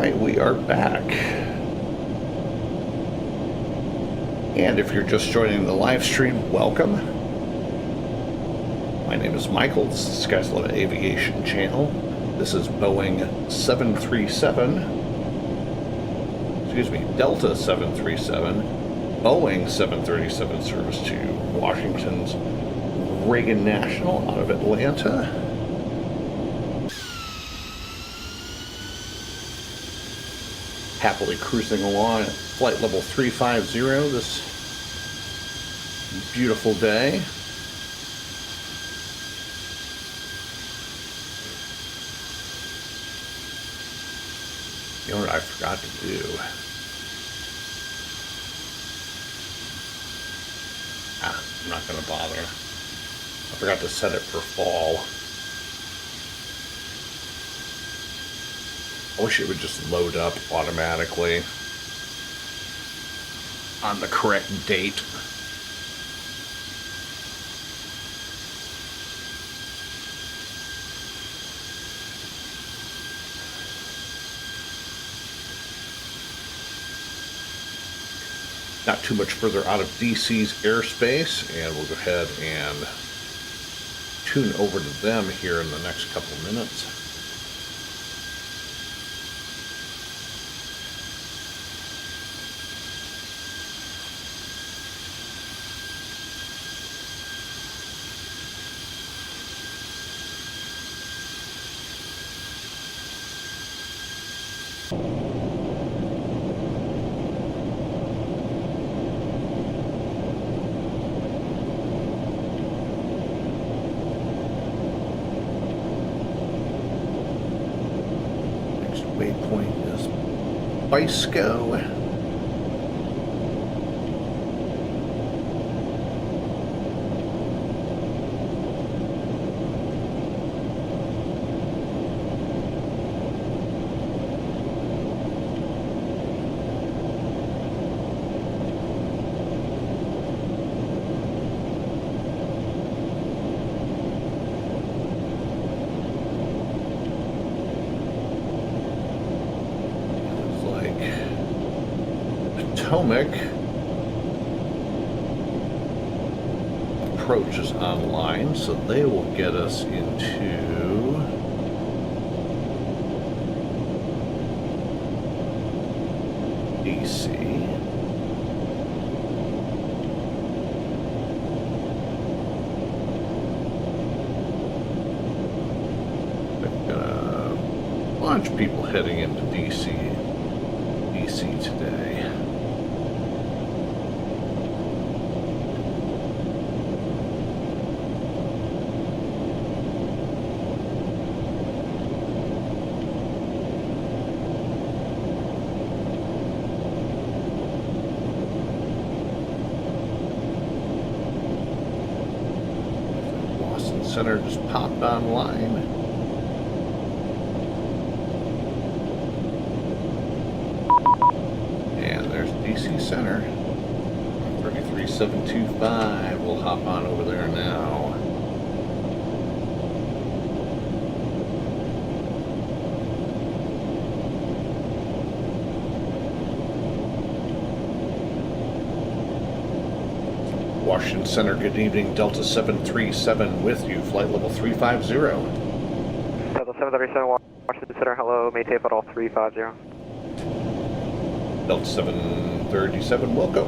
right, we are back. And if you're just joining the live stream, welcome. My name is Michael. This is the KIWII Aviation Channel. This is Boeing 737, excuse me, Delta 737, Boeing 737 service to Washington's Reagan National out of Atlanta. Happily cruising along at flight level 350 this beautiful day. You know what I forgot to do? I'm not going to bother. I forgot to set it for fall. I wish it would just load up automatically on the correct date. Not too much further out of DC's airspace, and we'll go ahead and tune over to them here in the next couple minutes. Waypoint is Bisco. Potomac approach is online, so they will get us into DC. I've got a bunch of people heading into DC today. Center just popped online. And there's DC Center. 33725. We'll hop on over there now. Washington Center, good evening. Delta 737 with you, flight level 350. Delta 737, Washington Center, hello, maintain flight level 350. Delta 737, welcome.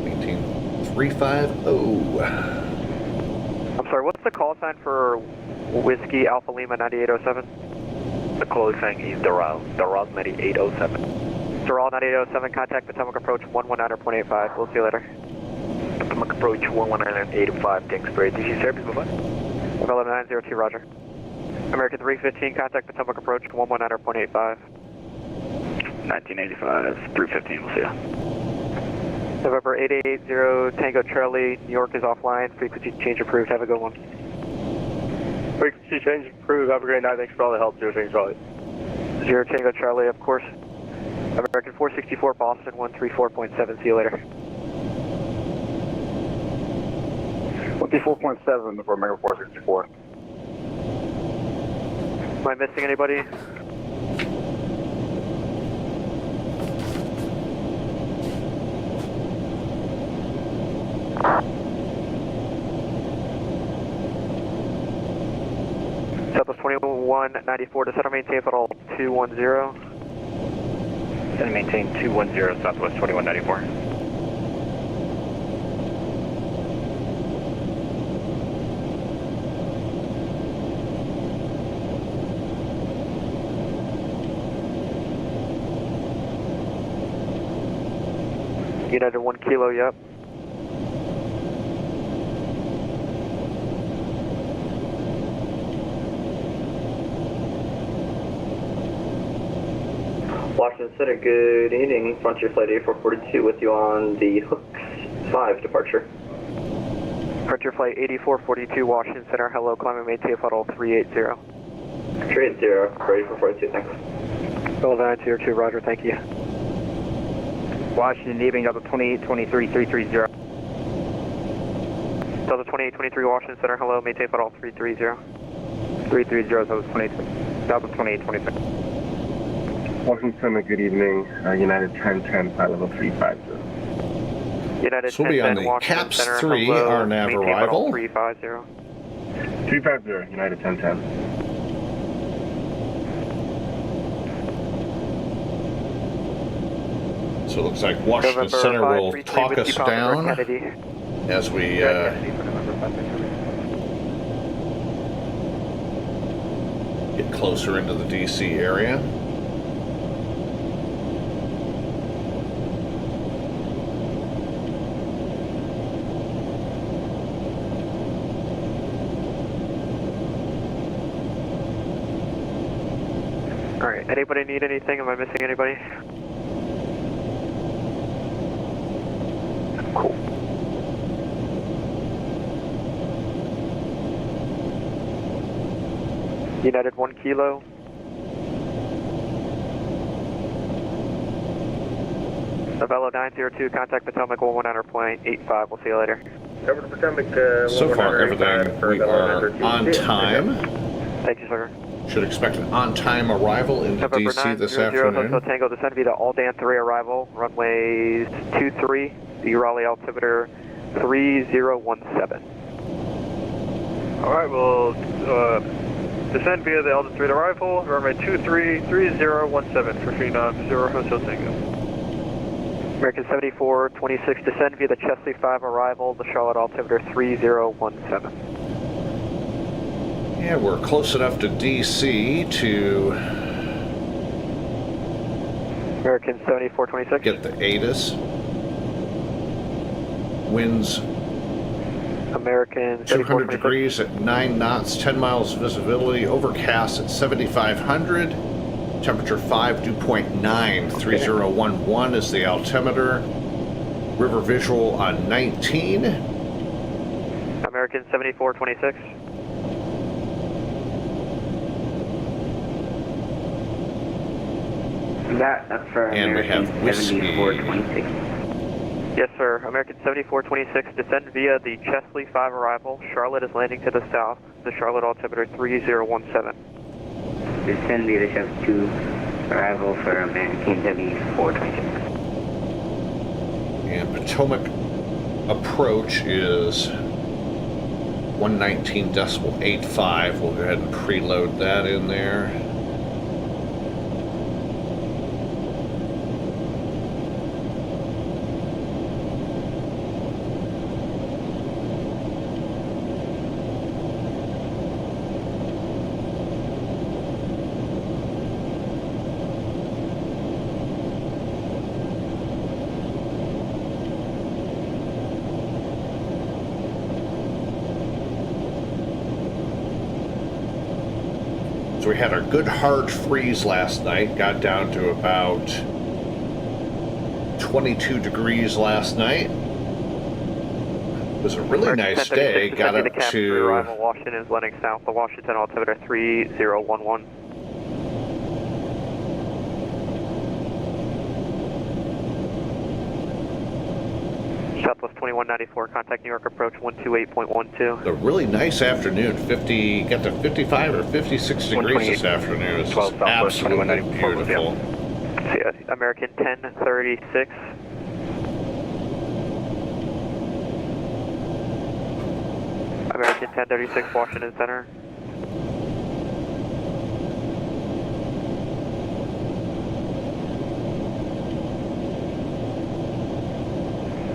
Maintain 350. I'm sorry, what's the call sign for Whiskey Alpha Lima 9807? The call sign is Doral 9807. Doral 9807, contact Potomac approach 119.85. We'll see you later. Potomac approach 119.85, thanks for ATC service, bye-bye. 11902, roger. American 315, contact Potomac approach 119.85. 1985, 315, we'll see you. November 880 Tango Charlie, New York is offline, frequency change approved, have a good one. Frequency change approved, have a great night, thanks for all the help, 0 Tango Charlie. 0 Tango Charlie, of course. American 464, Boston 134.7, see you later. 134.7 for American 464. Am I missing anybody? Southwest 2194 to center maintain flight 210. Center maintain 210, Southwest 2194. United 1 Kilo, yep. Washington Center, good evening. Frontier Flight 8442 with you on the Hooks 5 departure. Frontier Flight 8442, Washington Center, hello, climbing maintain funnel 380. 380, ready for 42, thanks. Delta 902, roger, thank you. Washington, evening, Delta 2823, 330. Delta 2823, Washington Center, hello, maintain funnel 330. 330, Delta 2823. Washington Center, good evening. United 1010, flight level 350. United So we'll be on 1010, the Washington CAPS Center, 3, hello, our nav maintain funnel arrival. 350. 350, United 1010. So it looks like Washington November Center will 533 talk Whiskey us Papa down Kennedy. as we get closer into the DC area. Alright, anybody need anything? Am I missing anybody? Cool. United 1 Kilo. Novello 902, contact Potomac 119.85. We'll see you later. Over to Potomac, So far, everything, we are on time. Thank you, sir. Should expect an on-time arrival into November DC this 900 afternoon. Hotel Tango, descend via the Aldan 3 arrival, runways 23, the Raleigh altimeter 3017. Alright, we'll descend via the Aldan 3 arrival, runway 23, 3017 for Phenom 0 Hotel Tango. American 7426, descend via the Chesley 5 arrival, the Charlotte altimeter 3017. Yeah, we're close enough to DC to American 7426. get the ATIS. Winds American 200 7426. degrees at 9 knots, 10 miles visibility, overcast at 7,500. Temperature 5, dew point 9, 3011 is the altimeter. River visual on 19. American 7426. That's for And we have whiskey. 7426. Yes, sir. American 7426, descend via the Chesley 5 arrival. Charlotte is landing to the south. The Charlotte altimeter 3017. Descend via the Chef 2 arrival for American 7426. And Potomac approach is 119.85. We'll go ahead and preload that in there. So we had a good hard freeze last night, got down to about 22 degrees last night. It was a really nice day, got up to Arrival, Washington is landing south, the Washington altimeter 3011. Southwest 2194, contact New York approach 128.12. a really nice afternoon, got to 55 or 56 degrees this afternoon. It's just absolutely beautiful. See ya. American 1036. American 1036, Washington Center.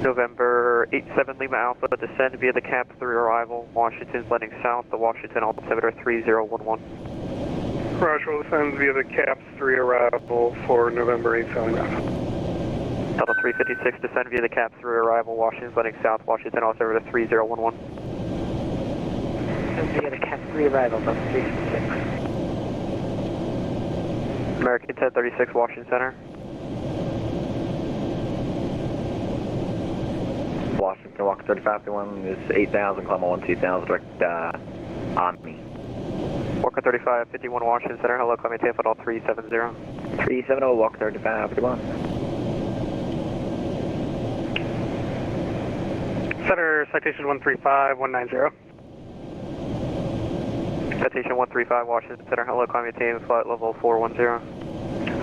November 87 Lima Alpha, descend via the CAP 3 arrival. Washington's landing south, the Washington altimeter 3011. Roger, we'll descend via the CAPS 3 arrival for November 87 Alpha. Delta 356, descend via the cap through arrival, Washington landing south, Washington altimeter 3011. Descend via the cap 3 arrival, Delta 356. American 1036, Washington Center. Washington, Walker 3551 is 8,000, climb on 2000, direct on me. Walker 3551, Washington Center, hello, climb maintain flight all 370. 370, Walker 3551. Center, citation 135190. Citation 135, Washington Center, hello, climb maintain flight level 410.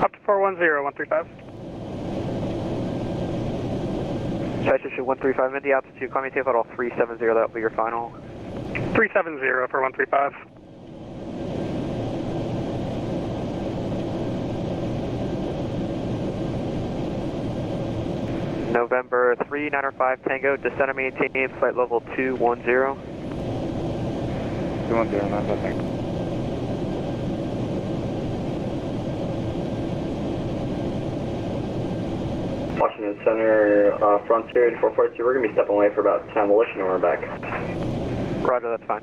Up to 410, 135. Citation 135, Indy, altitude, climb maintain flight all 370, that will be your final. 370 for 135. November 3905 Tango, descend and maintain flight level 210. 210, that's okay. Washington Center, Frontier 442, we're going to be stepping away for about 10, we'll let you know when we're back. Roger, that's fine.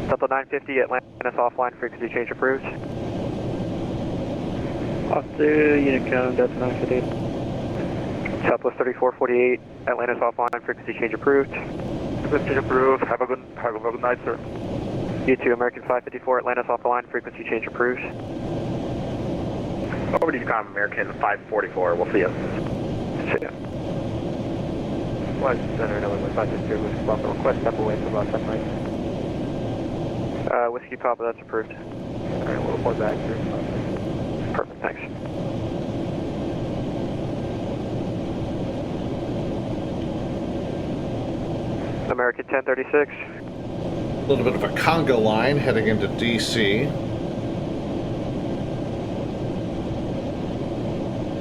Delta 950, Atlantis offline, frequency change approved. Off to unit code, Delta 950. Southwest 3448, Atlantis offline, frequency change approved. Frequency approved. Have a good night, sir. You too, American 554, Atlantis offline, frequency change approved. Over to Yukon, American 544, we'll see you. See ya. Washington Center, November 552, Whiskey Papa, request step away for about 7 minutes. Whiskey Papa, that's approved. Alright, we'll report back here. Perfect, thanks. American 1036. A little bit of a conga line heading into DC.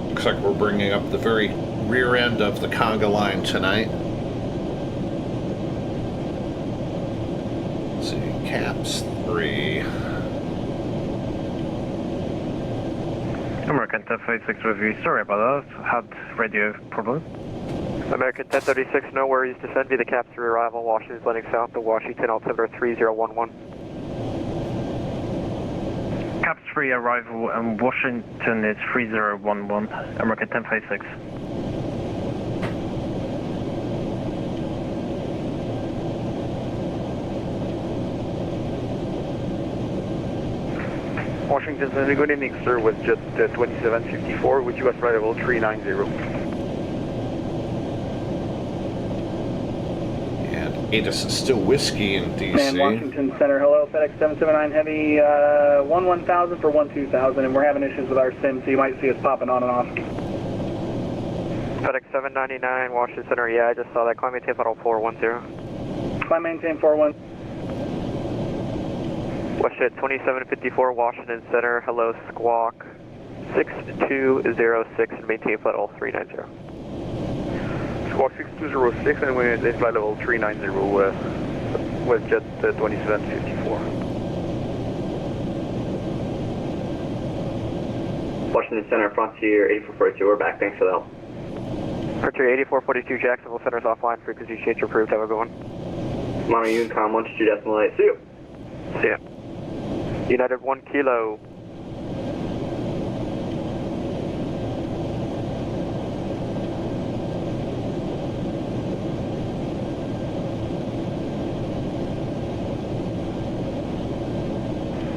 Looks like we're bringing up the very rear end of the conga line tonight. Let's see, caps 3. American 1036 review, sorry about that, had radio problem. American 1036, no worries, descend via the cap 3 arrival, Washington's landing south to Washington, altimeter 3011. Cap 3 arrival and Washington is 3011, American 1056. Washington Center, good evening, sir, with jet 2754, with US flight level 390. And ATIS is still whiskey in DC. And Washington Center, hello, FedEx 779 Heavy, 1000 for 12000, and we're having issues with our SIM, so you might see us popping on and off. FedEx 799, Washington Center, yeah, I just saw that, climb maintain flight level 410. Climb maintain 41. WestJet 2754, Washington Center, hello, squawk 6206 and maintain flight level 390. Squawk 6206 and we maintain flight level 390 with jet 2754. Washington Center, Frontier 8442, we're back, thanks for the help. Frontier 8442, Jacksonville Center's offline, frequency change approved, have a good one. Mono Unicom 122.8, see you. See ya. United 1 Kilo.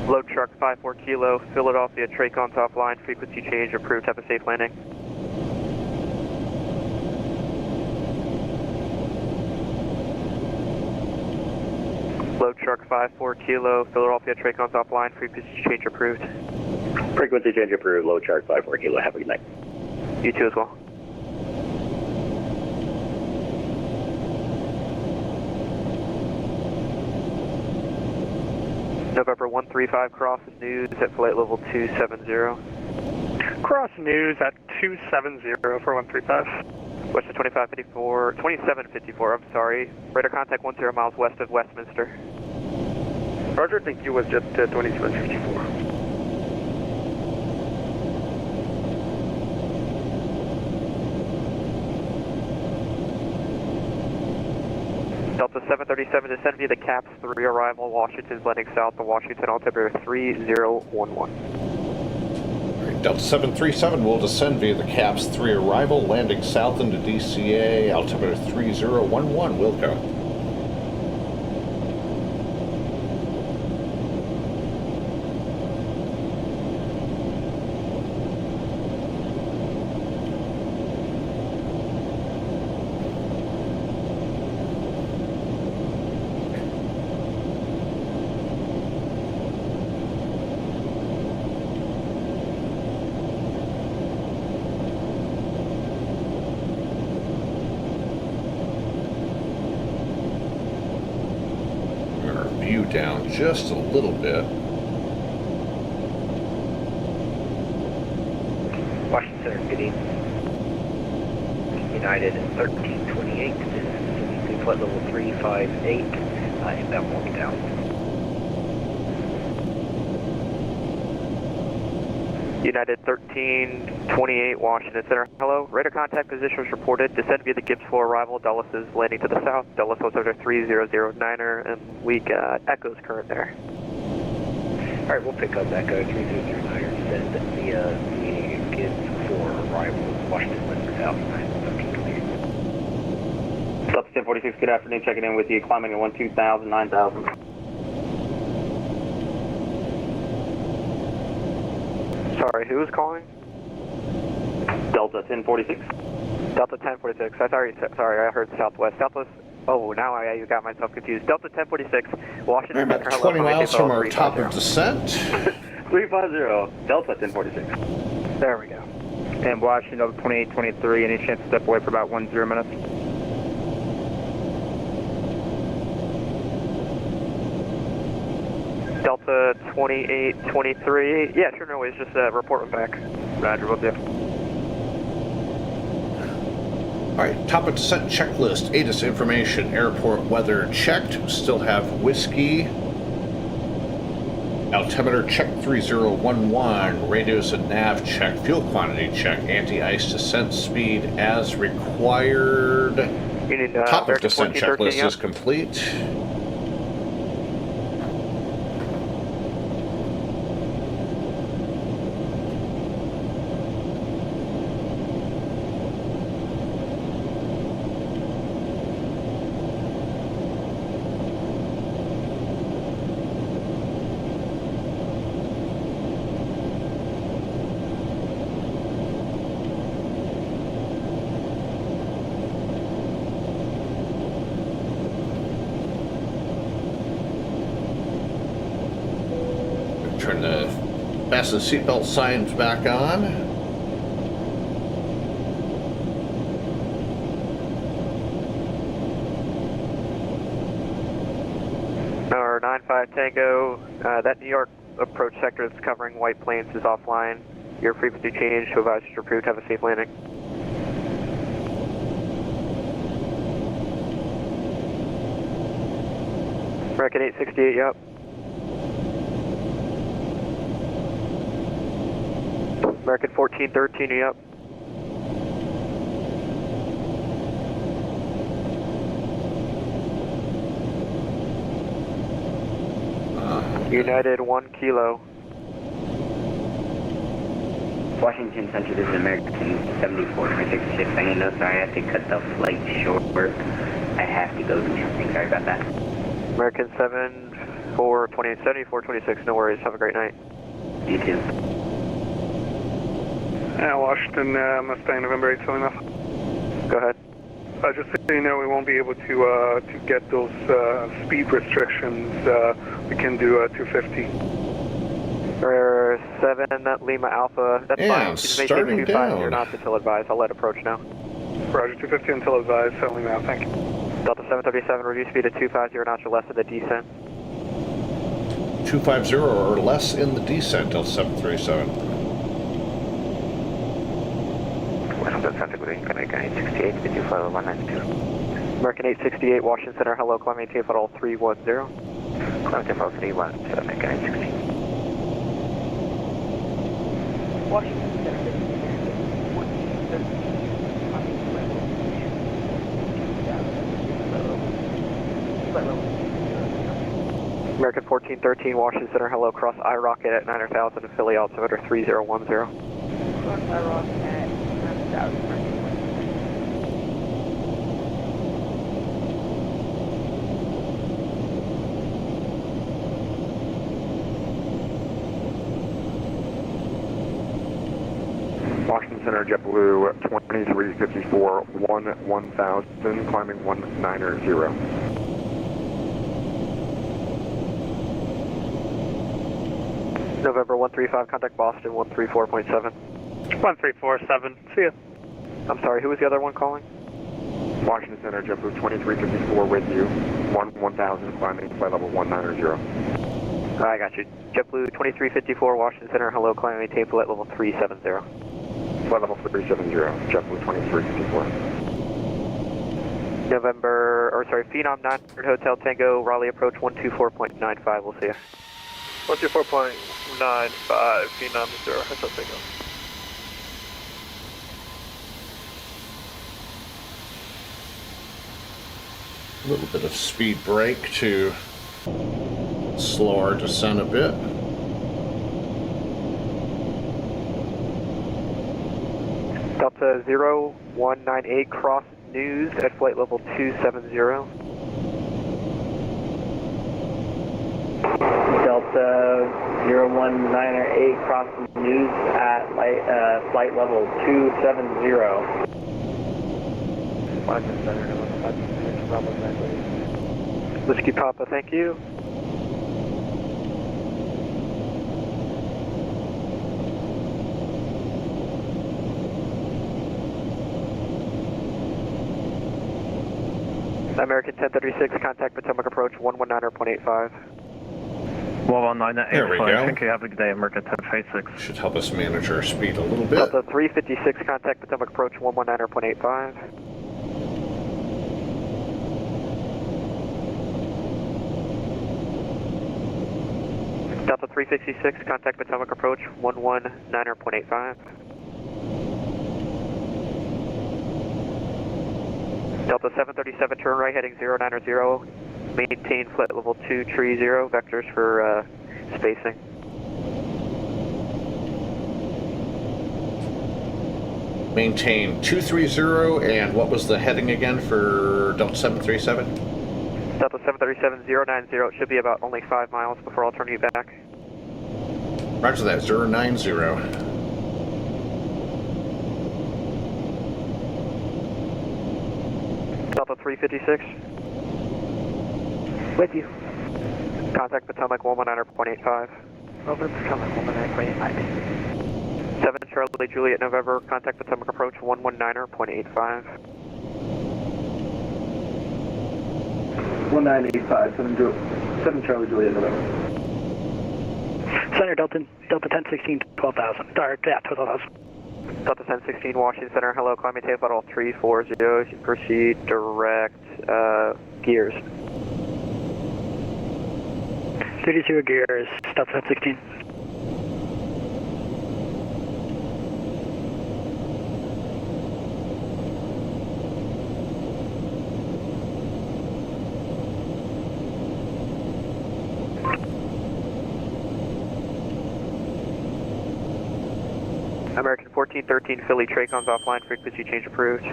Load truck 54 Kilo, Philadelphia, Tracon top line, frequency change approved, have a safe landing. Load truck 54 Kilo, Philadelphia, Tracon top line, frequency change approved. Frequency change approved, load chart 54 Kilo, have a good night. You too as well. November 135 cross news at flight level 270. Cross news at 270 for 135. Western 2754, I'm sorry. Radar contact 10 miles west of Westminster. Roger, thank you, with jet 2754. Delta 737, descend via the CAPS 3 arrival, Washington's landing south to Washington, altimeter 3011. Delta 737 will descend via the CAPS 3 arrival, landing south into DCA, altimeter 3011, Wilco. Down just a little bit. Washington Center, good evening. United 1328, this is flight level 358, inbound Morgantown. United 1328, Washington Center. Hello, radar contact position was reported. Descend via the Gibbs 4 arrival. Dulles is landing to the south. Dulles altimeter 3009er, and we got echoes current there. Alright, we'll pick up Echo 3009er, descend via the Gibbs 4 arrival. Washington west for south, 1328. Delta 1046, good afternoon. Checking in with you. Climbing at 12,000, 9,000. Sorry, who was calling? Delta 1046. Delta 1046. Sorry, I heard Southwest. Southwest. Oh, now you got myself confused. Delta 1046, Washington. We're about 20 miles from our top of descent. 350, Delta 1046. There we go. And Washington, Delta 2823, any chance to step away for about 10 minutes? Delta 2823. Yeah, sure, no worries. Just report back. Roger, will do. All right, top of descent checklist, ATIS information, airport weather checked. Still have whiskey. Altimeter check 3011. Radios and nav check. Fuel quantity check. Anti-ice descent speed as required. Top of descent checklist is complete. Turn the fasten seatbelt signs back on. Our 95 Tango, that New York approach sector that's covering White Plains is offline. Your frequency change to advise you approved. Have a safe landing. American 868, yep. American 1413, yep. United 1 Kilo. Washington Center, this is American 7426. I know, sorry, I have to cut the flight short. I have to go do something. Sorry about that. American 7426, no worries. Have a great night. You too. Washington, Mustang, November 8, filling off. Go ahead. Just so you know, we won't be able to get those speed restrictions. We can do 250. Or 7 Lima Alpha. That's yeah, fine. Just starting make it 25 you're not until advised. I'll let approach now. Roger, 250 until advised. Settling now. Thank you. Delta 737, review speed at 250 knots or less in the descent. 250 or less in the descent, Delta 737. American 868, with you follow 192. American 868, Washington Center, hello, climb maintain flight 310. Climb maintain flight 310, American 868. Washington Center, American 1413, Washington Center, hello, cross iRocket at 9,000 and Philly altimeter 3010. Cross iRocket at 9,000. Washington Center, JetBlue 2354, 1000, climbing 190. November 135, contact Boston 134.7. 1347, see ya. I'm sorry, who was the other one calling? Washington Center, JetBlue 2354 with you, 1000, climbing flight level 190. I got you. JetBlue 2354, Washington Center, hello, climbing maintain flight level 370. Flight level 370, JetBlue 2354. Phenom 900 Hotel Tango, Raleigh approach 124.95, we'll see you. 124.95, Phenom 0, Hotel Tango. A little bit of speed brake to slow our descent a bit. Delta 0198, cross news at flight level 270. Delta 0198, cross news at flight level 270. Washington Center, Bravo exactly. Whiskey Papa, thank you. American 1036, contact Potomac approach 119.85. 119.85. There we go. Thank you. Have a good day, American 1036. Should help us manage our speed a little bit. Delta 356, contact Potomac approach 119.85. Delta 356, contact Potomac approach 119.85. Delta 737, turn right heading 090, maintain flight level 230, vectors for spacing. Maintain 230, and what was the heading again for Delta 737? Delta 737, 090, it should be about only 5 miles before I'll turn you back. Roger that, 090. Delta 356. With you. Contact Potomac 119.85. Over Potomac 119.85. 7 Charlie Juliet November, contact Potomac approach 119.85. 1985, 7 Charlie Juliet November. Center, Delta 1016, 12,000. Or, yeah, 12,000. Delta 1016, Washington Center, hello, climb maintain flight level 340, proceed direct gears. 32 gears, Delta 1016. American 1413, Philly, Tracons offline, frequency change approved.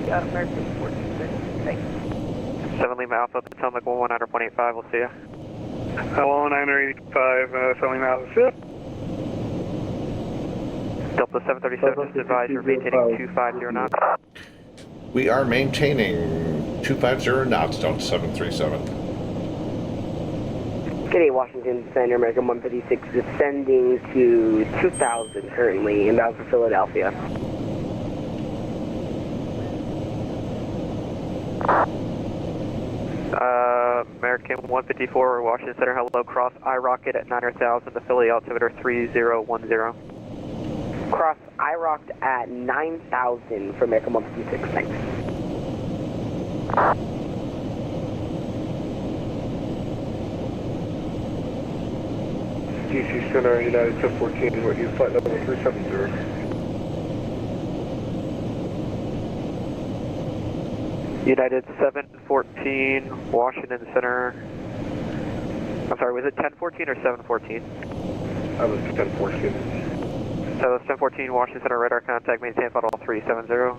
Yeah, American 1413, thanks. 7 Lima Alpha, Potomac 119.85, we'll see you. Hello, 985, 7 Lima Alpha, see ya. Delta 737, just advise you're maintaining 250 knots. We are maintaining 250 knots, Delta 737. Good day, Washington Center, American 156, descending to 2,000 currently, inbound for Philadelphia. American 154, Washington Center, hello, cross iRocket at 9,000 to Philly, altimeter 3010. Cross iRocket at 9,000 for American 156, thanks. DC Center, United 1014, with you, flight level 370. United 714, Washington Center. I'm sorry, was it 1014 or 714? That was 1014. So that's 1014, Washington Center, radar contact, maintain throttle 370.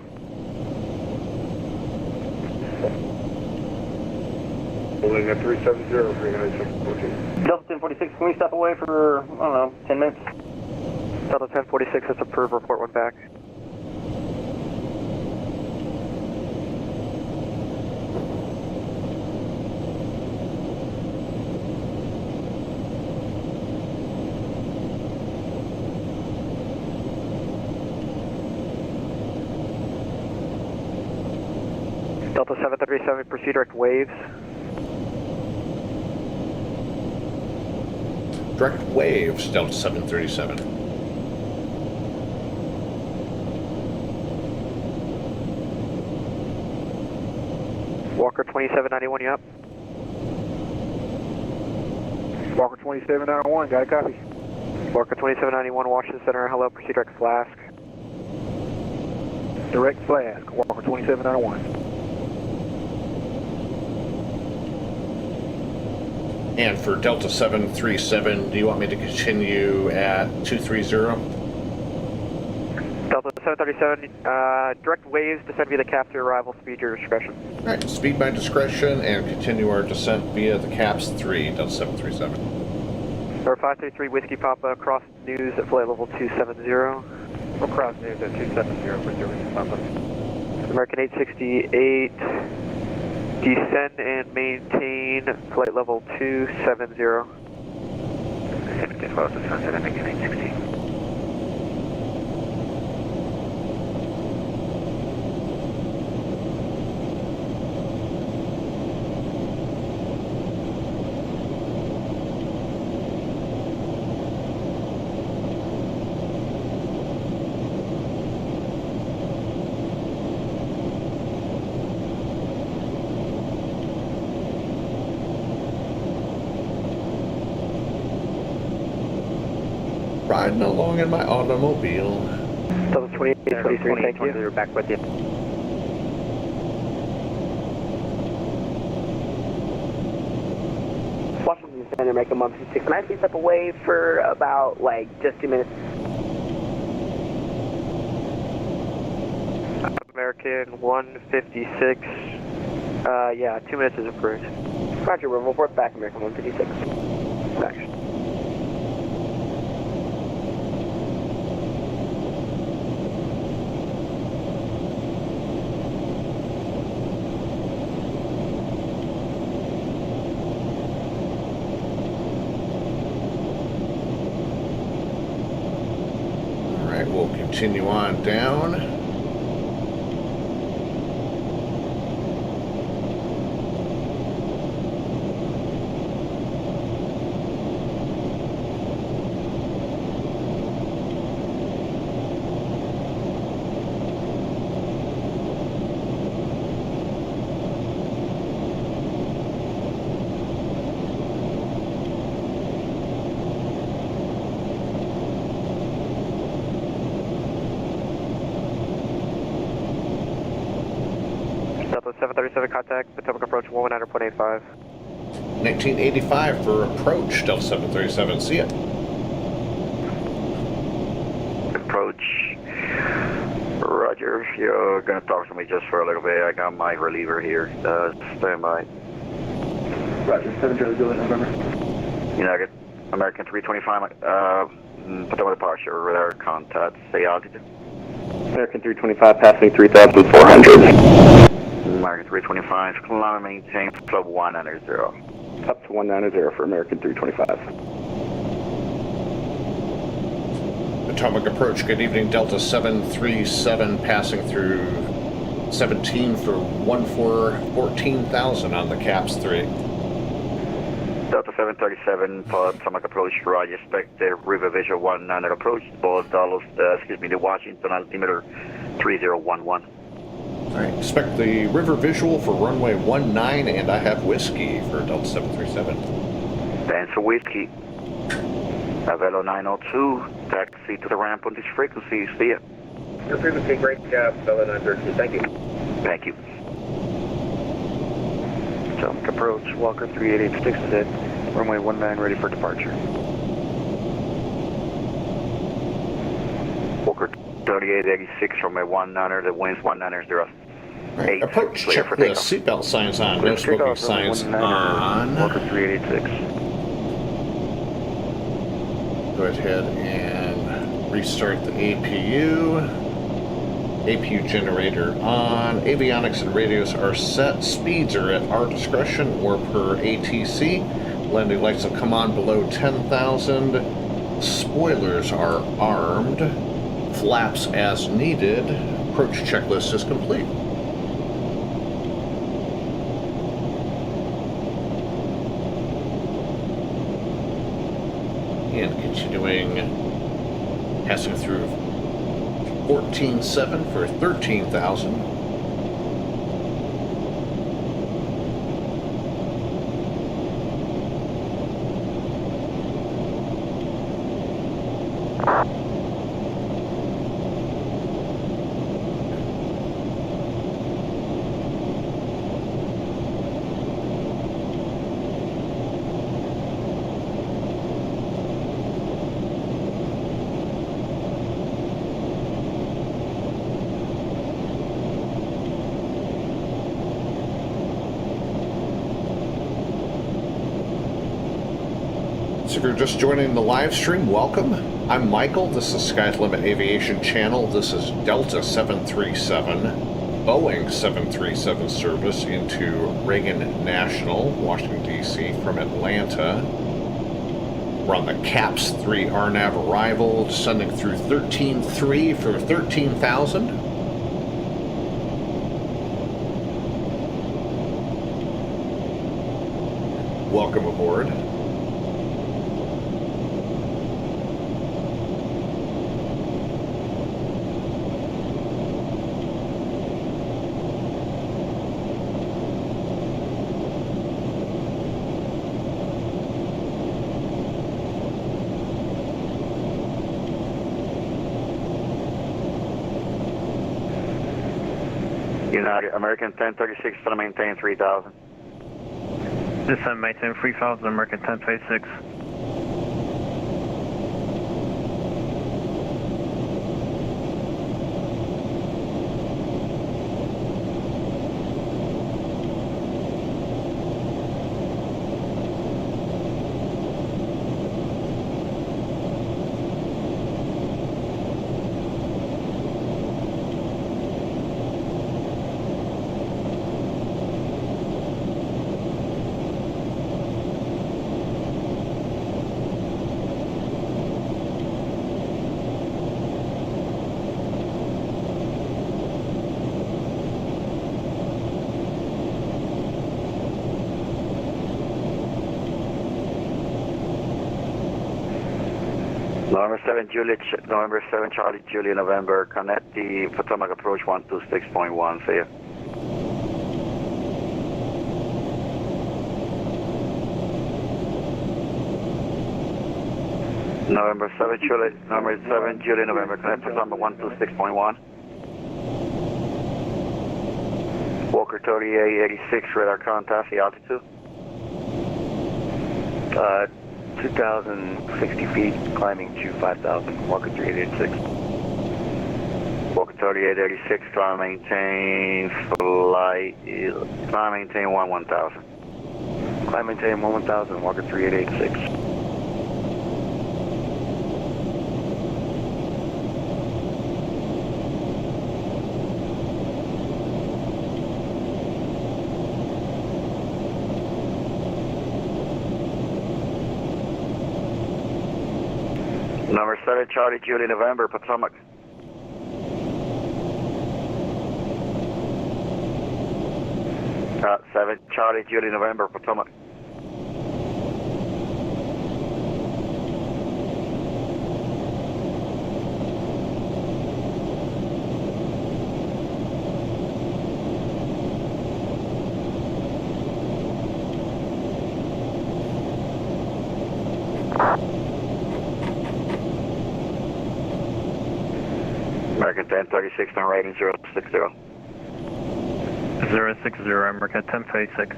Holding at 370 for United 714. Delta 1046, can we step away for, I don't know, 10 minutes? Delta 1046, that's approved, report one back. Delta 737, proceed direct waves. Direct waves, Delta 737. Walker 2791, you up? Walker 2791, got a copy. Walker 2791, Washington Center, hello, proceed direct Flask. Direct Flask, Walker 2791. And for Delta 737, do you want me to continue at 230? Delta 737, direct waves, descend via the CAPS to arrival, speed your discretion. All right, speed by discretion and continue our descent via the CAPS 3, Delta 737. Number 533, Whiskey Papa, cross news at flight level 270. We'll cross news at 270 for Whiskey Papa. American 868, descend and maintain flight level 270. 12 to sunset, American 868. Riding along in my automobile. Delta 2823, thank you. We're back with you. Washington Center, make a 126. Can I please step away for about, like, just 2 minutes? American 156, yeah, 2 minutes is approved. Roger, we'll report back, American 156. Thanks. We'll continue on down. Delta 737, contact, Potomac approach 119.85. 1985 for approach, Delta 737. See ya. Approach. Roger, you're going to talk to me just for a little bit. I got my reliever here. Stand by. Roger, 7 Charlie Juliet, November. United, American 325, Potomac departure, radar contact, say altitude. American 325, passing 3,400. American 325, climb maintain, flow 190. Up to 190 for American 325. Potomac approach, good evening, Delta 737, passing through 17 for 14,000 on the CAPS 3. Delta 737, Potomac approach, Roger, expect the river visual 190 approach, the Washington altimeter 3011. Alright, expect the river visual for runway 19, and I have whiskey for Delta 737. Answer whiskey. Avelo 902, taxi to the ramp on this frequency, see ya. Your frequency, great job, Bella 932, thank you. Thank you. Potomac approach, Walker 3886 is at runway 19 ready for departure. Walker 3886, runway 19, the wind's 190. Right, approach checklist, seatbelt signs on, no smoking signs on. Walker 3886. Go ahead and restart the APU. APU generator on. Avionics and radios are set. Speeds are at our discretion or per ATC. Landing lights will come on below 10,000. Spoilers are armed. Flaps as needed. Approach checklist is complete. And continuing, passing through 14.7 for 13,000. If you're just joining the live stream, welcome. I'm Michael. This is Sky's Limit Aviation Channel. This is DAL737, Boeing 737 service into Reagan National, Washington, D.C. from Atlanta. We're on the CAPS 3 RNAV arrival, descending through 13.3 for 13,000. Welcome aboard. United American 1036, trying to maintain 3,000. Descend, maintain 3,000, American 1036. November 7 Charlie Juliet, November, connect the Potomac approach 126.1 for you. November 7 Juliet, November, connect Potomac 126.1. Walker 3886, radar contact, the altitude. 2,060 feet, climbing to 5,000, Walker 3886. Walker 3886, try to maintain 1,000. Climb maintain 1,000, Walker 3886. Number 7 Charlie Juliet, November, Potomac. Uh, 7 Charlie Juliet, November, Potomac. American 1036, turn right in 060. 060, American 1036.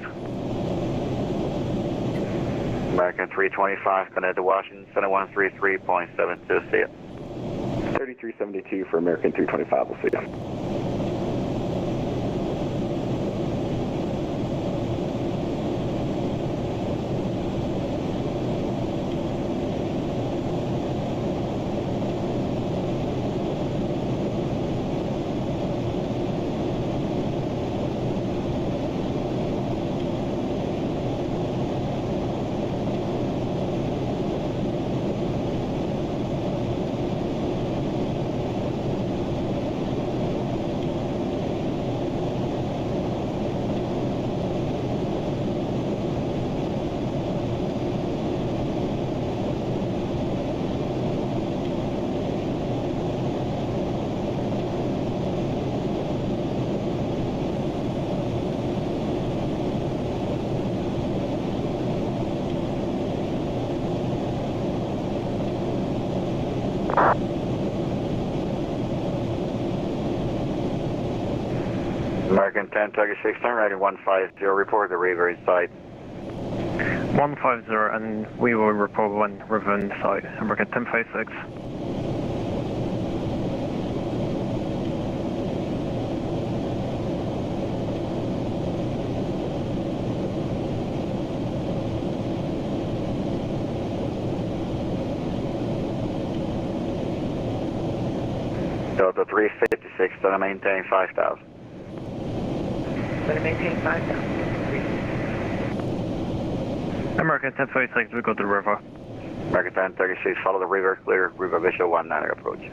American 325, connected to Washington, 7133.72, see ya. 3372 for American 325, we'll see you. American 1036, turn right at 150, report the river in sight. 150, and we will report one river in sight. American 1056. Delta 356, gonna maintain 5,000. Going to maintain 5,000. American 1056, we go to the river. American 1036, follow the river, clear, river visual 19 approach.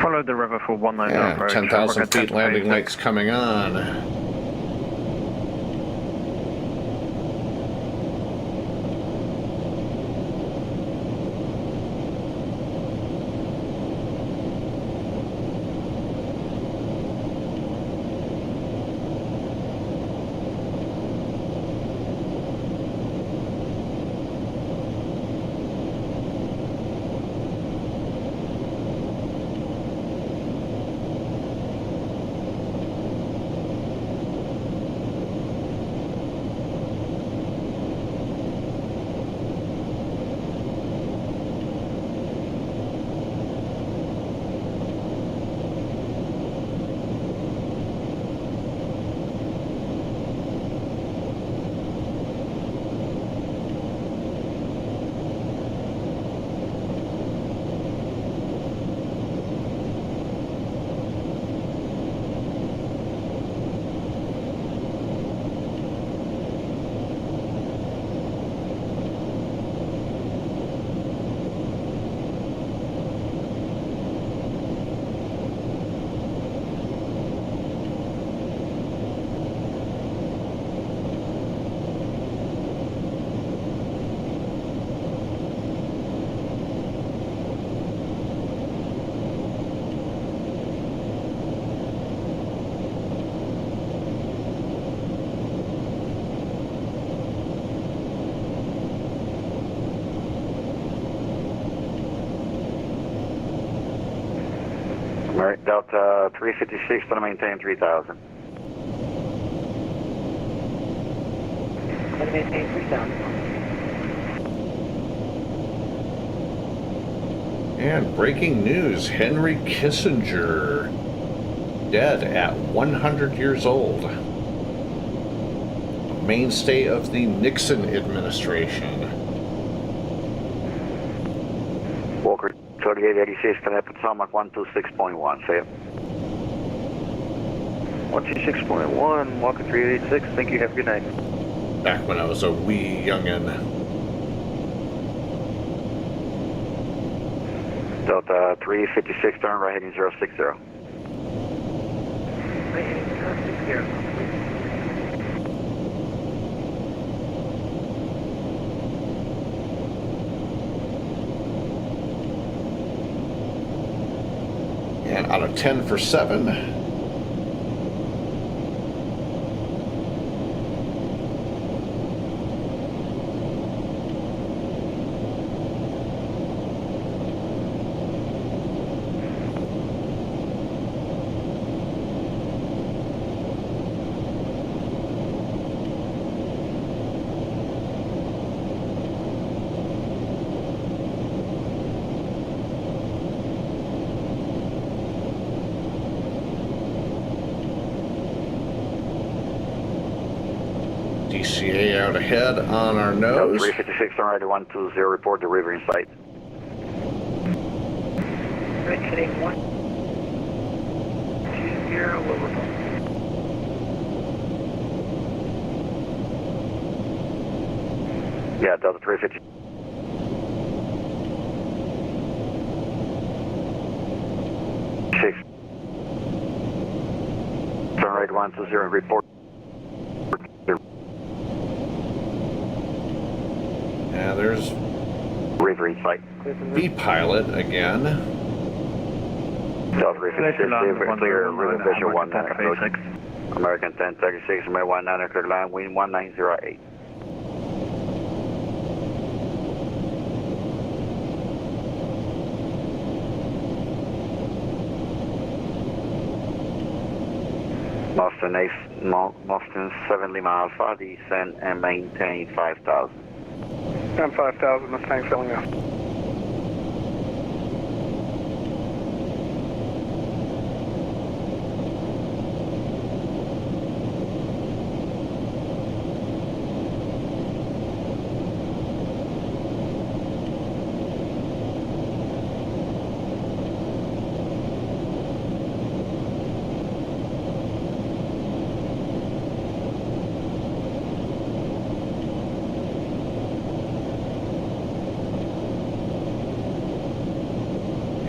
Follow the river for 19 Yeah, approach. 10,000 feet landing lights coming on. Delta 356, gonna maintain 3,000. Going to maintain 3,000. And breaking news, Henry Kissinger, dead at 100 years old. A mainstay of the Nixon administration. Walker 3886, connect to Tarmac 126.1, say it. 126.1, Walker 386, thank you, have a good night. Back when I was a wee youngin'. Delta 356, turn right heading 060. Right heading 060. And out of 10 for 7. KDCA out ahead on our nose. 356 on right 120, report the river in sight. Heading 120, we'll report. Yeah, Delta 350. Turn right 120, report. Yeah, there's river in sight. B-pilot again. Delta 350, clear, river visual 19 approach. American 1036, American 19 clear line, wind 1908. Boston 7 Lima Alpha, descend and maintain 5,000. I'm 5,000, Mustang filling up.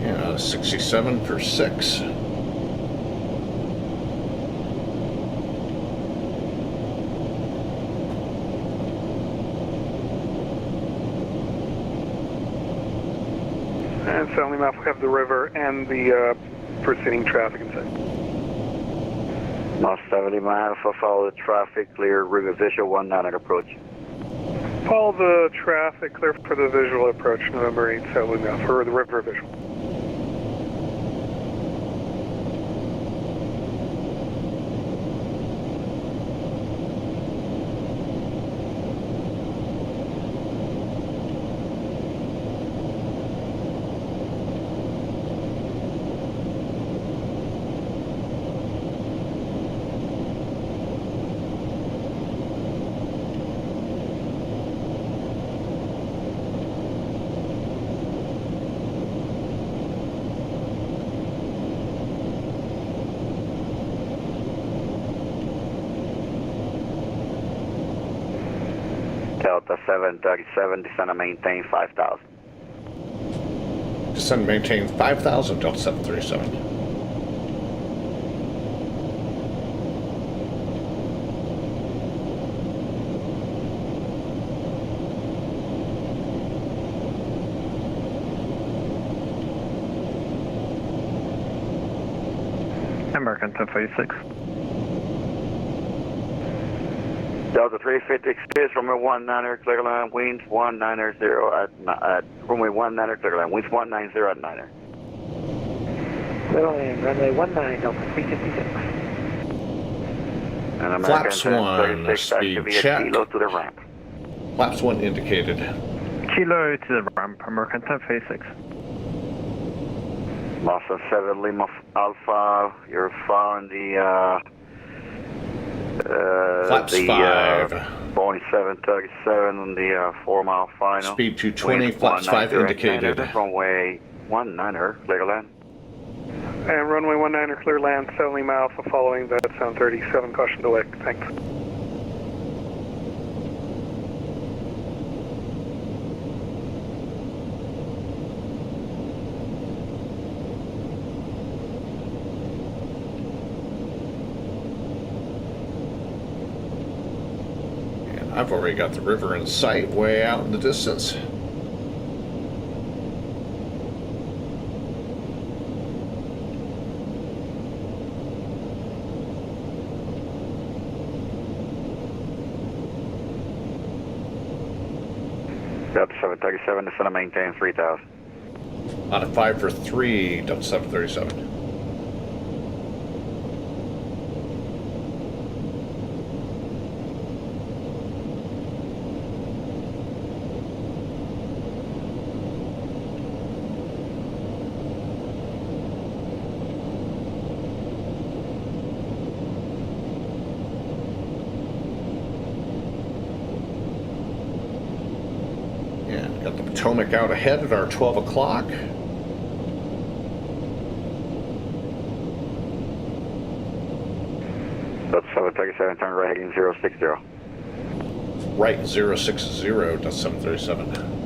Yeah, 67 for 6. And certainly map will have the river and the proceeding traffic inside. North 70 miles for follow the traffic, clear river visual 19 approach. Follow the traffic, clear for the visual approach, November 8, certainly map for the river visual. Delta 737, descend and maintain 5,000. Descend and maintain 5,000, Delta 737. American 1046. Delta 356 from runway 19 clear line, winds 190 at runway 19 clear line, winds 190 at 9er. Little land, runway 19, Delta 356. And American Flaps 1, 1036, speed activate check. kilo to the ramp. Flaps 1 indicated. Kilo to the ramp, American 1046. Boston 7 Lima Alpha, you're following the Flaps 5. Boeing 737 on the 4 mile final. Speed 220, Wind flaps 5 190 indicated. Runway 19 clear land. And runway 19 clear land, 7 Lima Alpha following that sound 37, caution delay, thanks. I've already got the river in sight way out in the distance. Delta 737, descend and maintain 3,000. Out of 5 for 3, Delta 737. Potomac out ahead at our 12 o'clock. Delta 737, turn right heading 060. Right 060, Delta 737.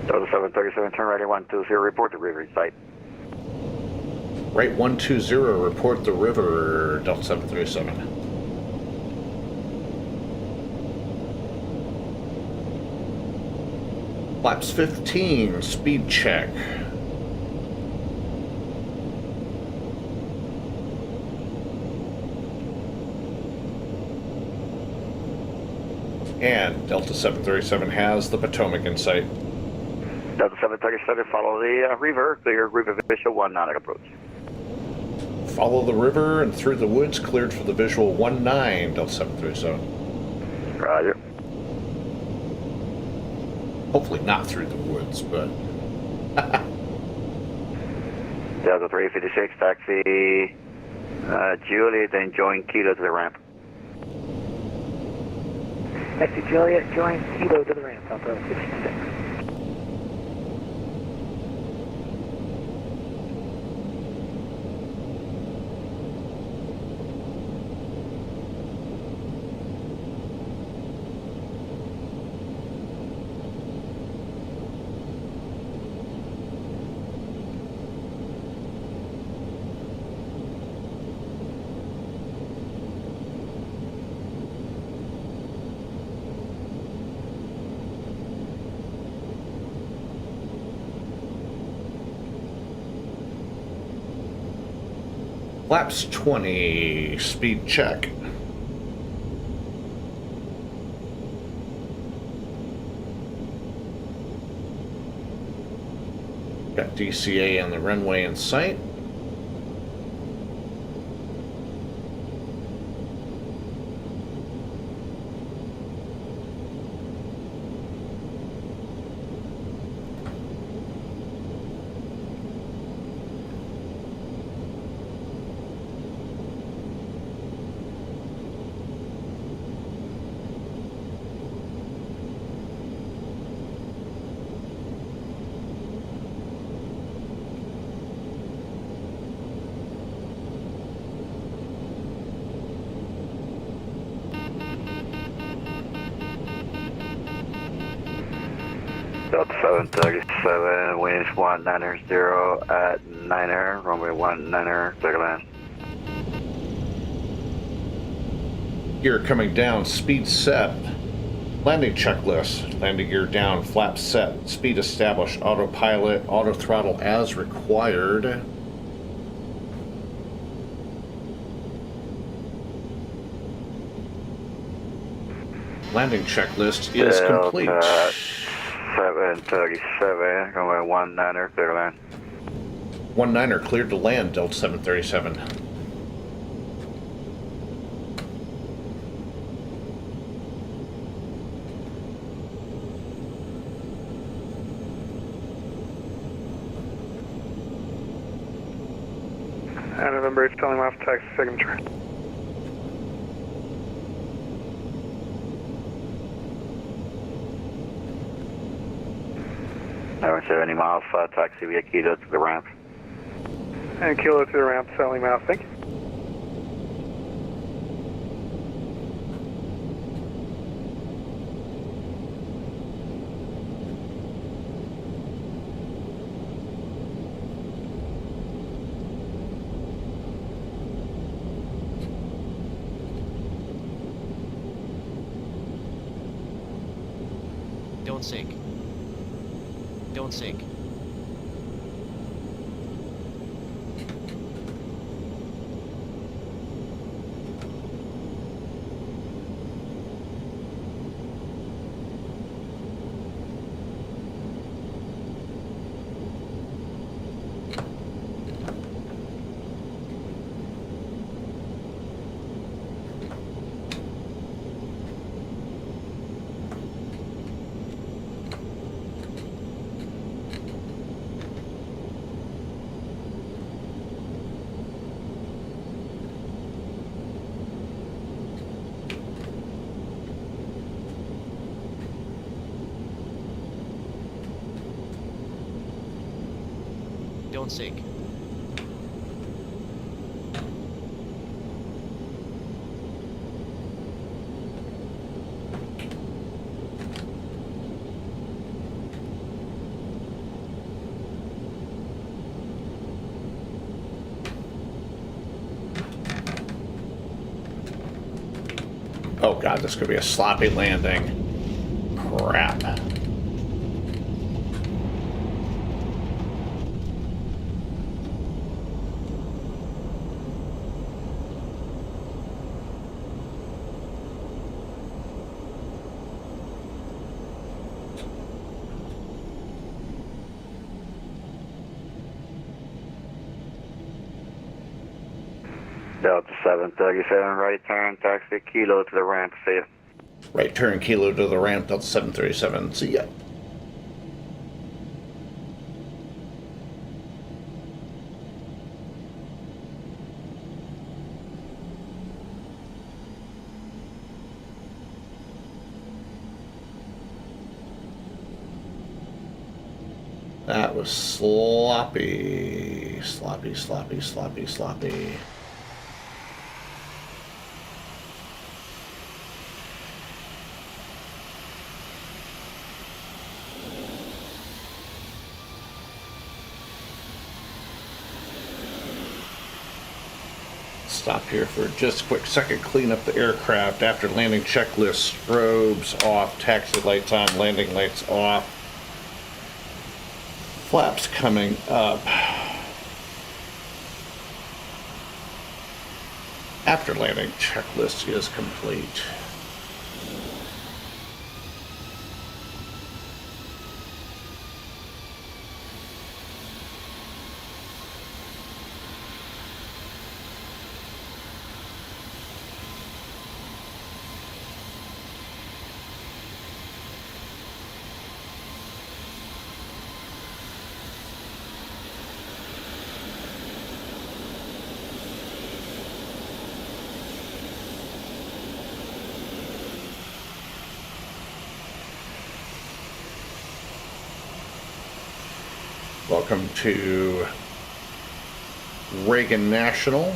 Delta 737, turn right 120, report the river site. Right 120, report the river, Delta 737. Flaps 15, speed check. And Delta 737 has the Potomac in sight. Delta 737, follow the river, clear river visual 1 knot approach. Follow the river and through the woods, cleared for the visual 19, Delta 737. Roger. Hopefully not through the woods, but... Delta 356, taxi Juliet, then join Kilo to the ramp. Taxi Juliet, join Kilo to the ramp, Delta 56. Flaps 20, speed check. Got DCA on the runway in sight. Delta 737, winds 190 at 9er, runway 19er, clear land. Gear coming down, speed set. Landing checklist. Landing gear down, flaps set. Speed established. Autopilot, auto throttle as required. Landing checklist is complete. 737, runway 19er, clear land. 19er cleared to land, Delta 737. November 8 telling off taxi signature. November 70 miles, taxi via Kilo to the ramp. And Kilo to the ramp, selling mouth, thank you. Don't sink. Don't sink. Don't sink. Oh god, this could be a sloppy landing. Crap. Delta 737, right turn, taxi Kilo to the ramp, see ya. Right turn, Kilo to the ramp, Delta 737. See ya. That was sloppy. Sloppy, sloppy, sloppy, sloppy. Stop here for just a quick second, clean up the aircraft. After landing checklist, strobes off, taxi lights on, landing lights off. Flaps coming up. After landing checklist is complete. Welcome to Reagan National.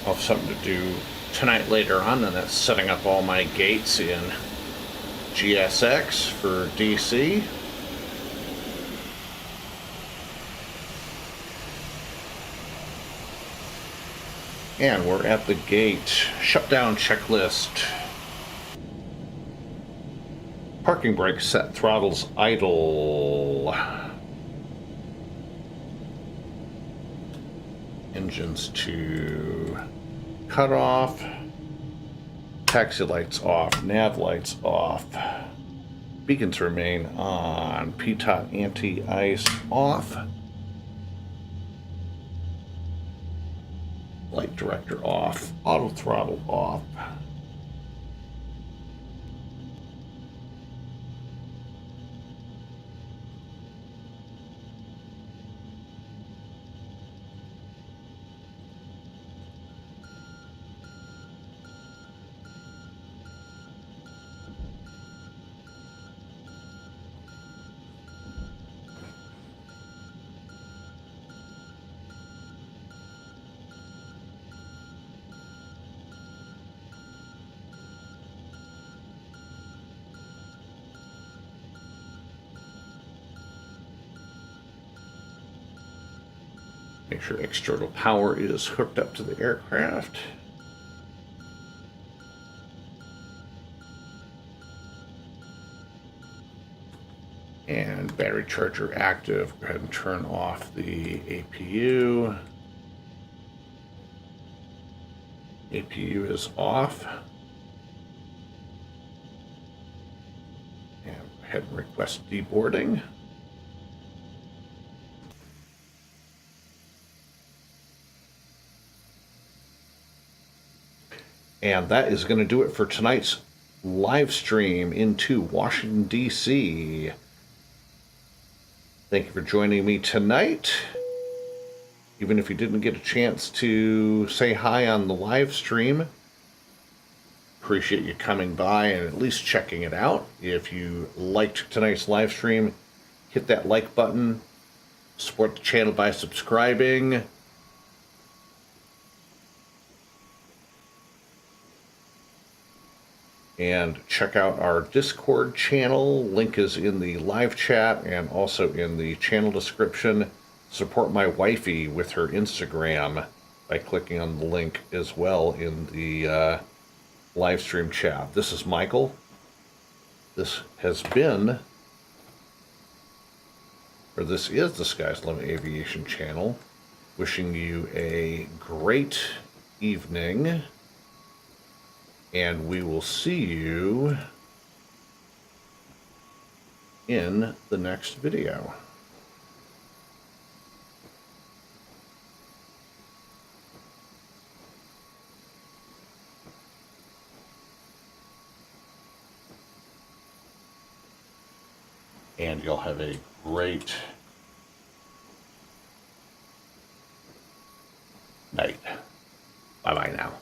I'll have something to do tonight later on, and that's setting up all my gates in GSX for DC. And we're at the gate. Shutdown checklist. Parking brake set, throttles idle. Engines to cut off. Taxi lights off. Nav lights off. Beacons remain on. PTOT anti-ice off. Light director off. Auto throttle off. Make sure external power is hooked up to the aircraft. And battery charger active. Go ahead and turn off the APU. APU is off. And go ahead and request deboarding. And that is going to do it for tonight's live stream into Washington, D.C. Thank you for joining me tonight. Even if you didn't get a chance to say hi on the live stream, appreciate you coming by and at least checking it out. If you liked tonight's live stream, hit that like button. Support the channel by subscribing. And check out our Discord channel. Link is in the live chat and also in the channel description. Support my wifey with her Instagram by clicking on the link as well in the live stream chat. This is Michael. This has been, or this is the Sky's Limit Aviation channel. Wishing you a great evening. And we will see you in the next video. And you'll have a great night. Bye-bye now.